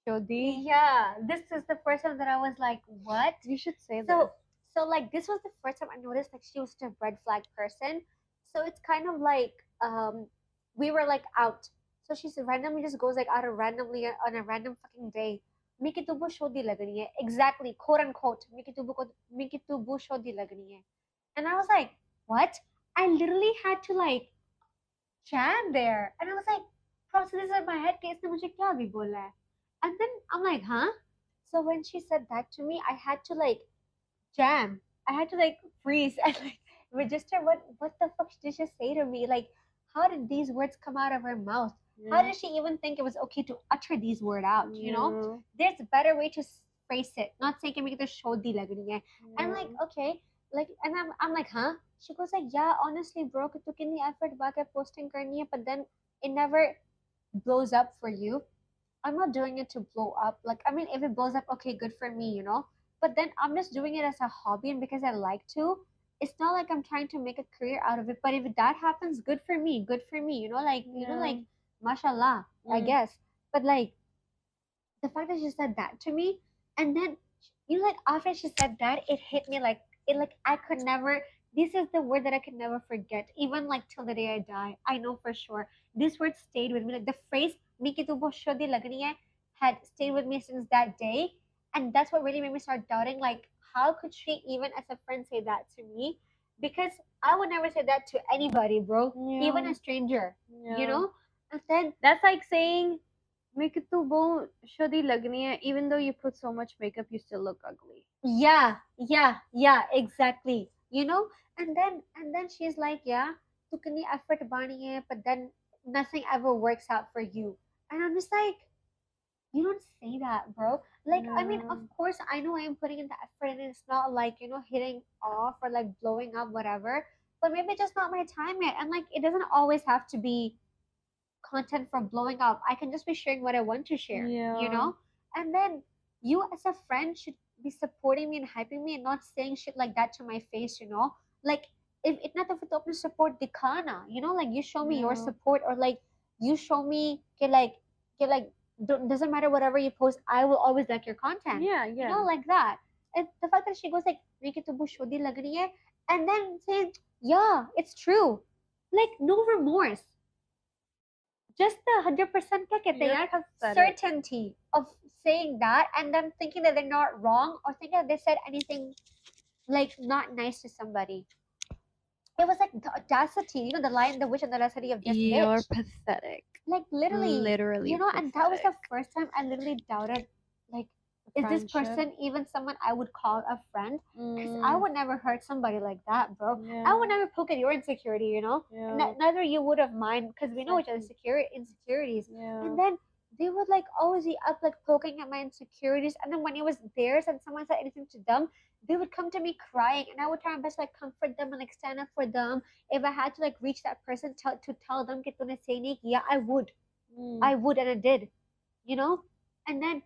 shoddy. Yeah, this is the first time that I was like, what? You should say this. So, so like this was the first time I noticed like she was a red flag person. So it's kind of like we were like out. So she's randomly just goes like out of randomly on a random fucking day. Miki tubu shodi lagni hai. Exactly, quote unquote. Miki tubu shodi lagni hai. And I was like, what? I literally had to like jam there. And I was like, process in my head, कि इसने मुझे क्या भी बोला है? And then I'm like, huh? So when she said that to me, I had to like jam. I had to like freeze and like register what the fuck did she say to me? Like, how did these words come out of her mouth? How Yeah. did she even think it was okay to utter these words out? You know, Yeah. there's a better way to phrase it. Not saying कि मेरी तो शोधी लग रही है. I'm Yeah. like, okay, like, and I'm like, huh? She goes like, yeah, honestly, bro, कि तू कितनी effort बाकी posting करनी है, but then it never blows up for you. I'm not doing it to blow up. Like, I mean, if it blows up, okay, good for me, you know? But then I'm just doing it as a hobby and because I like to. It's not like I'm trying to make a career out of it. But if that happens, good for me. Good for me. Yeah. Mashallah, I Mm. guess. But like, the fact that she said that to me, and then like after she said that, it hit me like it like I could never. This is the word that I could never forget, even like till the day I die. I know for sure this word stayed with me. Like the phrase "Miki tu bahut shodi lag rahi hai" had stayed with me since that day, and that's what really made me start doubting. Like, how could she even, as a friend, say that to me? Because I would never say that to anybody, bro, even Yeah. a stranger. You Yeah. know, and then That's like saying make it too bo shoddy lagni hai. Even though you put so much makeup, you still look ugly. yeah, exactly. You know, and then she's like, yeah, tu kitni effort bani hai, but then nothing ever works out for you. And I'm just like, you don't say that, bro. Like, I mean, of Yeah. course, I know I am putting in the effort, and it's not like hitting off or like blowing up, whatever. But maybe it's just not my time yet. And like, it doesn't always have to be content from blowing up. I can just be sharing what I want to share. Yeah. And then you as a friend should be supporting me and hyping me and not saying shit like that to my face. Like if it's not the open support dikana, like you show me your Yeah. support or like you show me get like doesn't matter whatever you post, I will always like your content. Yeah. Yeah. Like that. And the fact that she goes like "Make it to shodi lag rahi hai," and then saying, yeah, it's true. Like no remorse, just the 100% क्या कहते हैं You're यार, pathetic. certainty of saying that and then thinking that they're not wrong or thinking that they said anything like not nice to somebody. It was like the audacity, the lion, the witch, and the audacity of this You're bitch. pathetic. Like literally, Literally and that was the pathetic. first time I literally doubted, like, is this Friendship. person even someone I would call a friend? Because I Mm, would never hurt somebody like that, bro. I would yeah. never poke at your insecurity. Yeah. Neither you would of mine, because we know each other's Exactly. insecurities. Yeah. And then they would like always be up like poking at my insecurities, and then when it was theirs and someone said anything to them, they would come to me crying, and I would try my best to like comfort them and like stand up for them. If I had to like reach that person to tell them कि तूने सही नहीं किया, I would. Mm. I would, and I did, you know? And then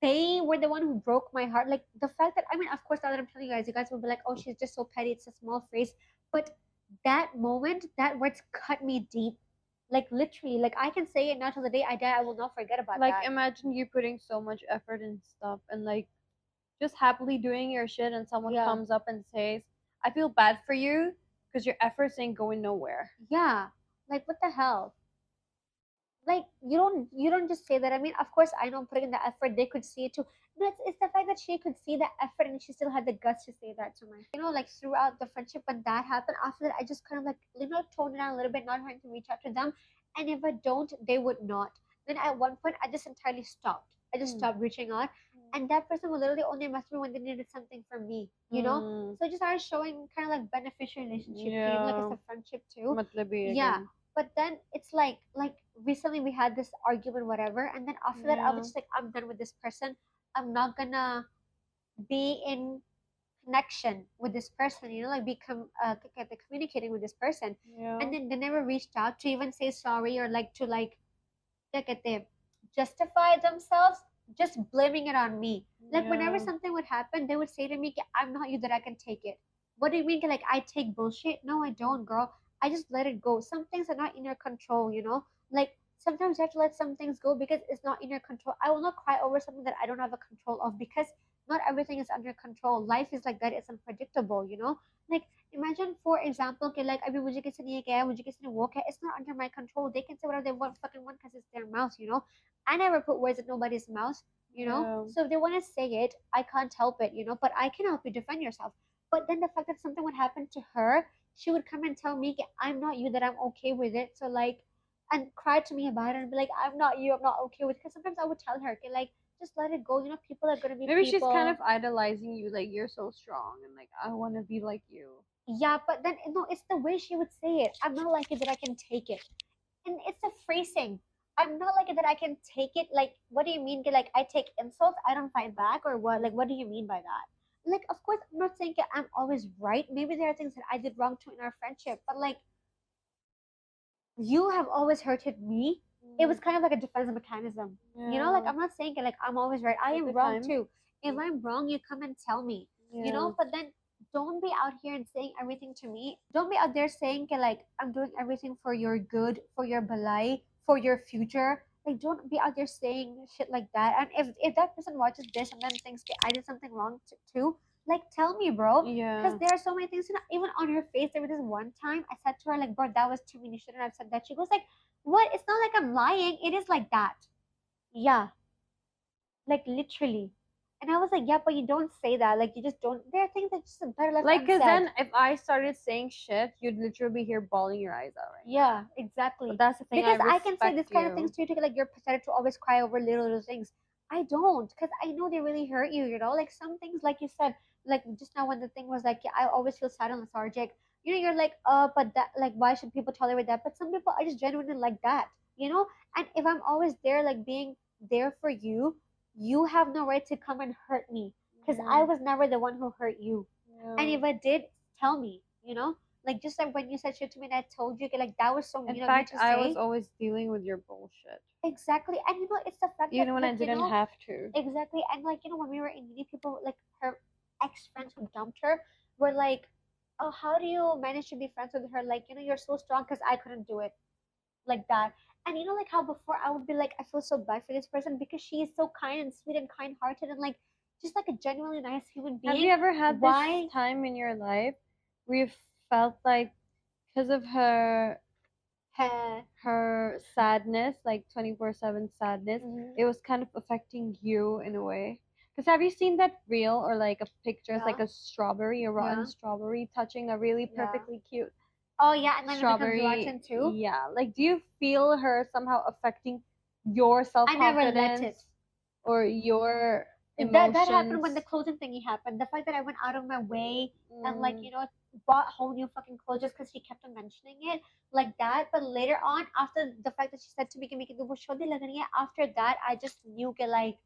they were the one who broke my heart. Like the fact that, I mean, of course, now that I'm telling you guys will be like, oh, she's just so petty. It's a small phrase. But that moment, that words cut me deep. Like literally, like I can say it now till the day I die. I will not forget about Like that. imagine you putting so much effort and stuff and like just happily doing your shit and someone Yeah. comes up and says, I feel bad for you because your efforts ain't going nowhere. Yeah. Like what the hell? Like you don't just say that. I mean, of course I know I'm putting in the effort, they could see it too. No, it's the fact that she could see the effort and she still had the guts to say that to my like throughout the friendship. When that happened, after that I just kind of like toned it down a little bit, not trying to reach out to them. And if I don't, they would not. Then at one point I just entirely stopped. I just Hmm. stopped reaching out. and that person will literally only mess with me when they needed something from me, you know. Mm. So it just started showing kind of like beneficial relationship too, you know, like it's Yeah. a friendship too. Matlabi Yeah, again. but then it's like recently we had this argument, whatever, and then after that I was Yeah. just like, I'm done with this person. I'm not gonna be in connection with this person, you know, like become communicating with this person. Yeah. And then they never reached out to even say sorry or like to like they justify themselves, just blaming it on me. Like whenever Yeah. something would happen, they would say to me, I'm not you that I can take it. What do you mean? Like I take bullshit? No, I don't, girl. I just let it go. Some things are not in your control, you know? Like sometimes you have to let some things go because it's not in your control. I will not cry over something that I don't have a control of because not everything is under control. Life is like that, it's unpredictable, you know? Like imagine for example, okay, like अभी मुझे किसी ने ये कहा मुझे किसी ने वो कहा, it's not under my control. They can say whatever they want fucking want because it's their mouth, you know. I never put words in nobody's mouth, you know. Yeah. So if they want to say it, I can't help it, you know. But I can help you defend yourself. But then the fact that something would happen to her, she would come and tell me, I'm not you, that I'm okay with it. So like, and cry to me about it and be like, I'm not you, I'm not okay with it. Because sometimes I would tell her, okay, like, just let it go. You know, people are gonna be Maybe she's kind people. of idolizing you, like you're so strong and like I want to be like you. Yeah, but then no, it's the way she would say it. I'm not like it that I can take it. And it's a phrasing. I'm not like it that I can take it. Like, what do you mean? Like, I take insults, I don't fight back, or what? Like, what do you mean by that? Like, of course, I'm not saying that I'm always right. Maybe there are things that I did wrong too in our friendship, but like, you have always hurted me. It was Mm. kind of like a defense mechanism. You know, like Yeah. I'm not saying it like I'm always right. I Take am the wrong time. too. If I'm wrong, you come and tell me. You Yeah. know, but then don't be out here and saying everything to me. Don't be out there saying like I'm doing everything for your good, for your balai, for your future. Like don't be out there saying shit like that. And if that person watches this and then thinks that I did something wrong too, like tell me, bro. Because Yeah. there are so many things, you know, even on her face. There was this one time I said to her, like, bro, that was too mean. You shouldn't have said that. She goes, like, what? It's not like I'm lying. It is like that. Yeah, like literally. And I was like, yeah, but you don't say that. Like, you just don't. There are things that just better left Like, cause unsaid. then if I started saying shit, you'd literally be here bawling your eyes out right now. Yeah, exactly. But that's the thing, I Because I can say this respect kind of things you. to you, to like you're pathetic to always cry over little things. I don't, because I know they really hurt you. You know, like some things, like you said, like just now when the thing was like, yeah, I always feel sad and lethargic. You know, you're like, but that, like, why should people tolerate that? But some people are just genuinely like that. You know, and if I'm always there, like being there for you, you have no right to come and hurt me, because I Yeah. was never the one who hurt you. And Yeah. if I did, tell me. You know, like just like when you said shit to me and I told you, like that was so In mean of you fact, to I was say. always dealing with your bullshit. Exactly. And you know, it's the fact that Even when I like, you didn't know, have to. exactly. And like, you know, when we were in uni, people like her ex friends who dumped her were like, oh, how do you manage to be friends with her? Like, you know, you're so strong because I couldn't do it like that. And you know, like how before I would be like, I feel so bad for this person because she is so kind and sweet and kind hearted and like just like a genuinely nice human Have you being. ever had this Why? time in your life where you felt like because of her sadness, like 24/7 sadness, Mhm. it was kind of affecting you in a way? Because have you seen that reel or like a picture? It's Yeah. like a strawberry, a rotten Yeah. strawberry touching a really Yeah. perfectly cute Oh yeah, and then it becomes strawberry. rotten too. Yeah. Like, do you feel her somehow affecting your self I never let it. confidence or your That happened when the emotions? clothing thingy happened. The fact that I went out of my way and like Mm, you know bought whole new fucking clothes just because she kept on mentioning it like that. But later on, after the fact that she said to me, "कि तुमको शोधी लग रही है," after that, I just knew that like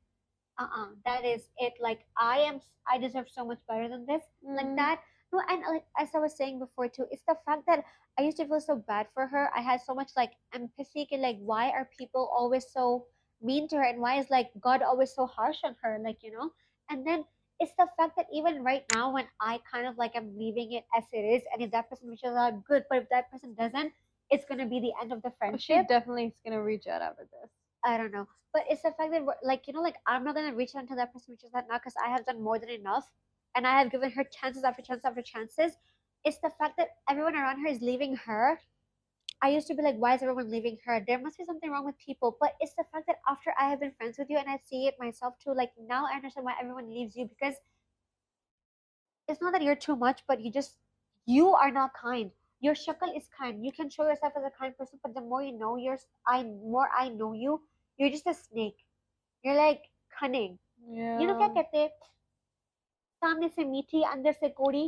that is it. Like I deserve so much better than this. Like mm, that. No, and like as I was saying before too, it's the fact that I used to feel so bad for her. I had so much like empathy. Like why are people always so mean to her, and why is like God always so harsh on her? Like you know, and then it's the fact that even right now when I kind of like am leaving it as it is, and if that person reaches out, good. But if that person doesn't, it's gonna be the end of the oh, she friendship. definitely is gonna reach out after this. I don't know. But it's the fact that, like, you know, like, I'm not going to reach out to that person, which is that now because I have done more than enough. And I have given her chances after chances after chances. It's the fact that everyone around her is leaving her. I used to be like, why is everyone leaving her? There must be something wrong with people. But it's the fact that after I have been friends with you and I see it myself too, like, now I understand why everyone leaves you because it's not that you're too much, but you are not kind. Your shakal is kind. You can show yourself as a kind person, but the more you know more I know you, you're just a snake. You're like cunning. You know क्या Yeah. कहते हैं? सामने से मीठी अंदर से कोड़ी,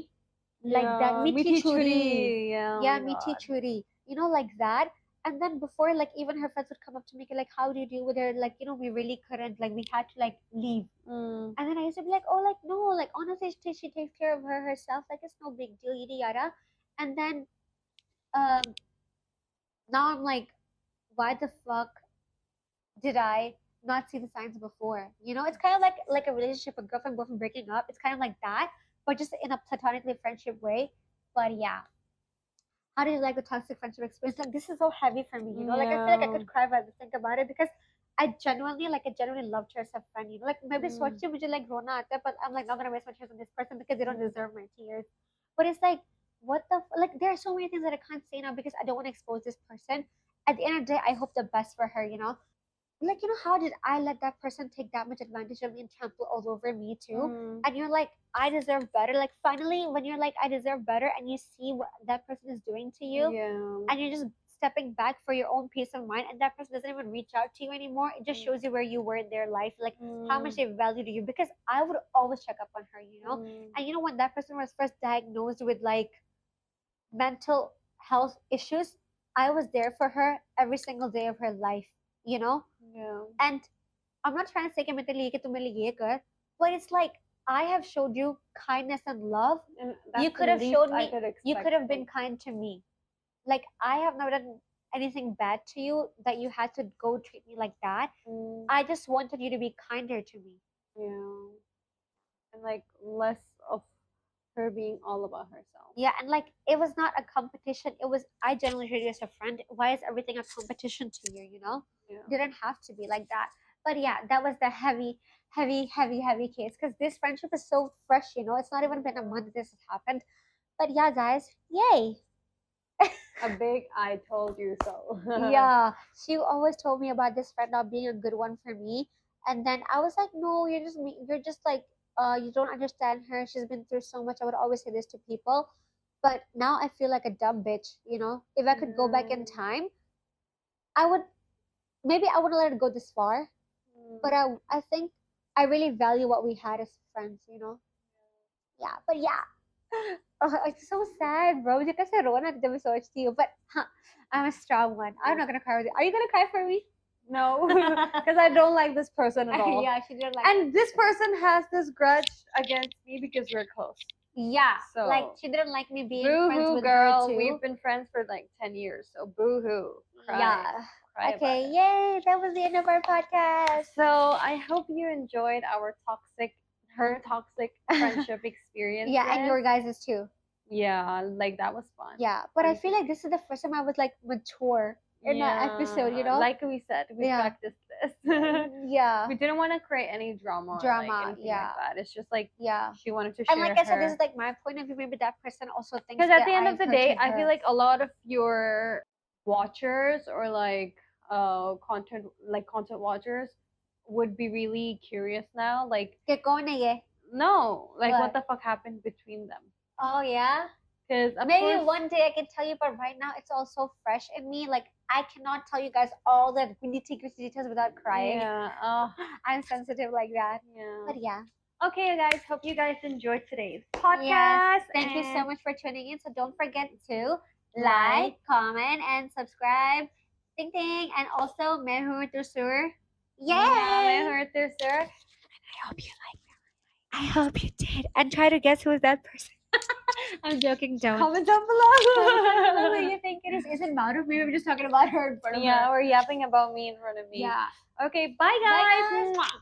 like that, Yeah. मीठी Meaty छुरी. churi. Yeah. Oh Yeah, my मीठी god. छुरी. You know, like that. And then before, like even her friends would come up to me like, how do you deal with her? Like, you know, we really couldn't, like we had to like leave. Mm. And then I used to be like, oh, like no, like honestly, she takes care of her herself. Like it's no big deal, yada yada. And then um, now I'm like, why the fuck did I not see the signs before? You know, it's kind of like a relationship, a girlfriend boyfriend breaking up. It's kind of like that, but just in a platonically friendship way. But yeah, how do you like the toxic friendship experience? Like this is so heavy for me, you know. Like I feel like I Yeah. could cry if I think about it because I genuinely loved her as a friend, you know. Like maybe Mm. सोच के मुझे like रोना आता है, but I'm like not gonna waste my tears on this person because they don't Mm. deserve my tears. But it's like, what the like? There are so many things that I can't say now because I don't want to expose this person. At the end of the day, I hope the best for her, you know. Like, you know, how did I let that person take that much advantage of me and trample all over me too? Mm. And you're like, I deserve better. Like finally, when you're like, I deserve better, and you see what that person is doing to you, Yeah. and you're just stepping back for your own peace of mind, and that person doesn't even reach out to you anymore, it just Mm. shows you where you were in their life, like how much Mm. they valued you. Because I would always check up on her, you know. Mm. And you know, when that person was first diagnosed with like mental health issues, I was there for her every single day of her life, you know. Yeah. And I'm not trying to say कि मैं तेरे लिए कि तू मेरे लिए ये कर, but it's like I have showed you kindness and love. And You that's the could have least showed I me. could You expect could have from. been kind to me. Like I have never done anything bad to you that you had to go treat me like that. Mm. I just wanted you to be kinder to me. Yeah. And like less of her being all about herself. Yeah, and like it was not a competition. It was I genuinely treated you as a friend. Why is everything a competition to you? You know, Yeah. didn't have to be like that. But yeah, that was the heavy case because this friendship is so fresh. You know, it's not even been a month this has happened. But yeah, guys, yay! A big I told you so. Yeah, she always told me about this friend not being a good one for me, and then I was like, no, you're just like you don't understand her. She's been through so much. I would always say this to people, but now I feel like a dumb bitch. You know, if I could go back in Mm. time, I would maybe I wouldn't let it go this far, but I think I really value what we had as friends. You know, yeah, but yeah. Oh, it's so sad, bro. Because I रोना जब मैं सोचती हूँ, but huh, I'm a strong one. I'm not gonna cry with you. Are you gonna cry for me? No, because I don't like this person at all. Yeah, she didn't like. And this person has this grudge against me because we're close. Yeah, So like she didn't like me being boo friends hoo, with girl. her too. We've been friends for like 10 years. So boo hoo. Cry. Yeah. Cry Okay, about it. yay! That was the end of our podcast. So I hope you enjoyed her toxic friendship experience. Yeah, and your guys' too. Yeah, like that was fun. Yeah, but I feel like this is the first time I was like mature in an episode. You know, like we said, we Yeah. practiced this. yeah, We didn't want to create any drama, or like Drama, anything yeah. like that. It's just like yeah. she wanted to share And like I said, this her. is like my point of view. Maybe that person also thinks Because that at the end I of the am day, hurting I feel her. like a lot of your watchers or like content watchers would be really curious now. Like, Que कौन है ये? no, like what What? the fuck happened between them? Oh yeah. Because Maybe one day I can tell you, but right now it's all so fresh in me. Like I cannot tell you guys all the nitty-gritty details without crying. Yeah. I'm sensitive like that. Yeah. But yeah. Okay, guys. Hope you guys enjoyed today's podcast. Yes. Thank you so and- much for tuning in. So don't forget to like, comment, and subscribe. Ding ding. And also, मैं हूँ तुसुर. Yay! मैं हूँ तुसुर. I hope you like that. I hope you did. And try to guess who is that person. I'm joking. Don't. Comment down below. Who you think it is? Is it Maru? Maybe we're just talking about her in front of her. Yeah, we're yapping about me in front of me. Yeah. Okay, bye Bye, guys. guys. Mwah.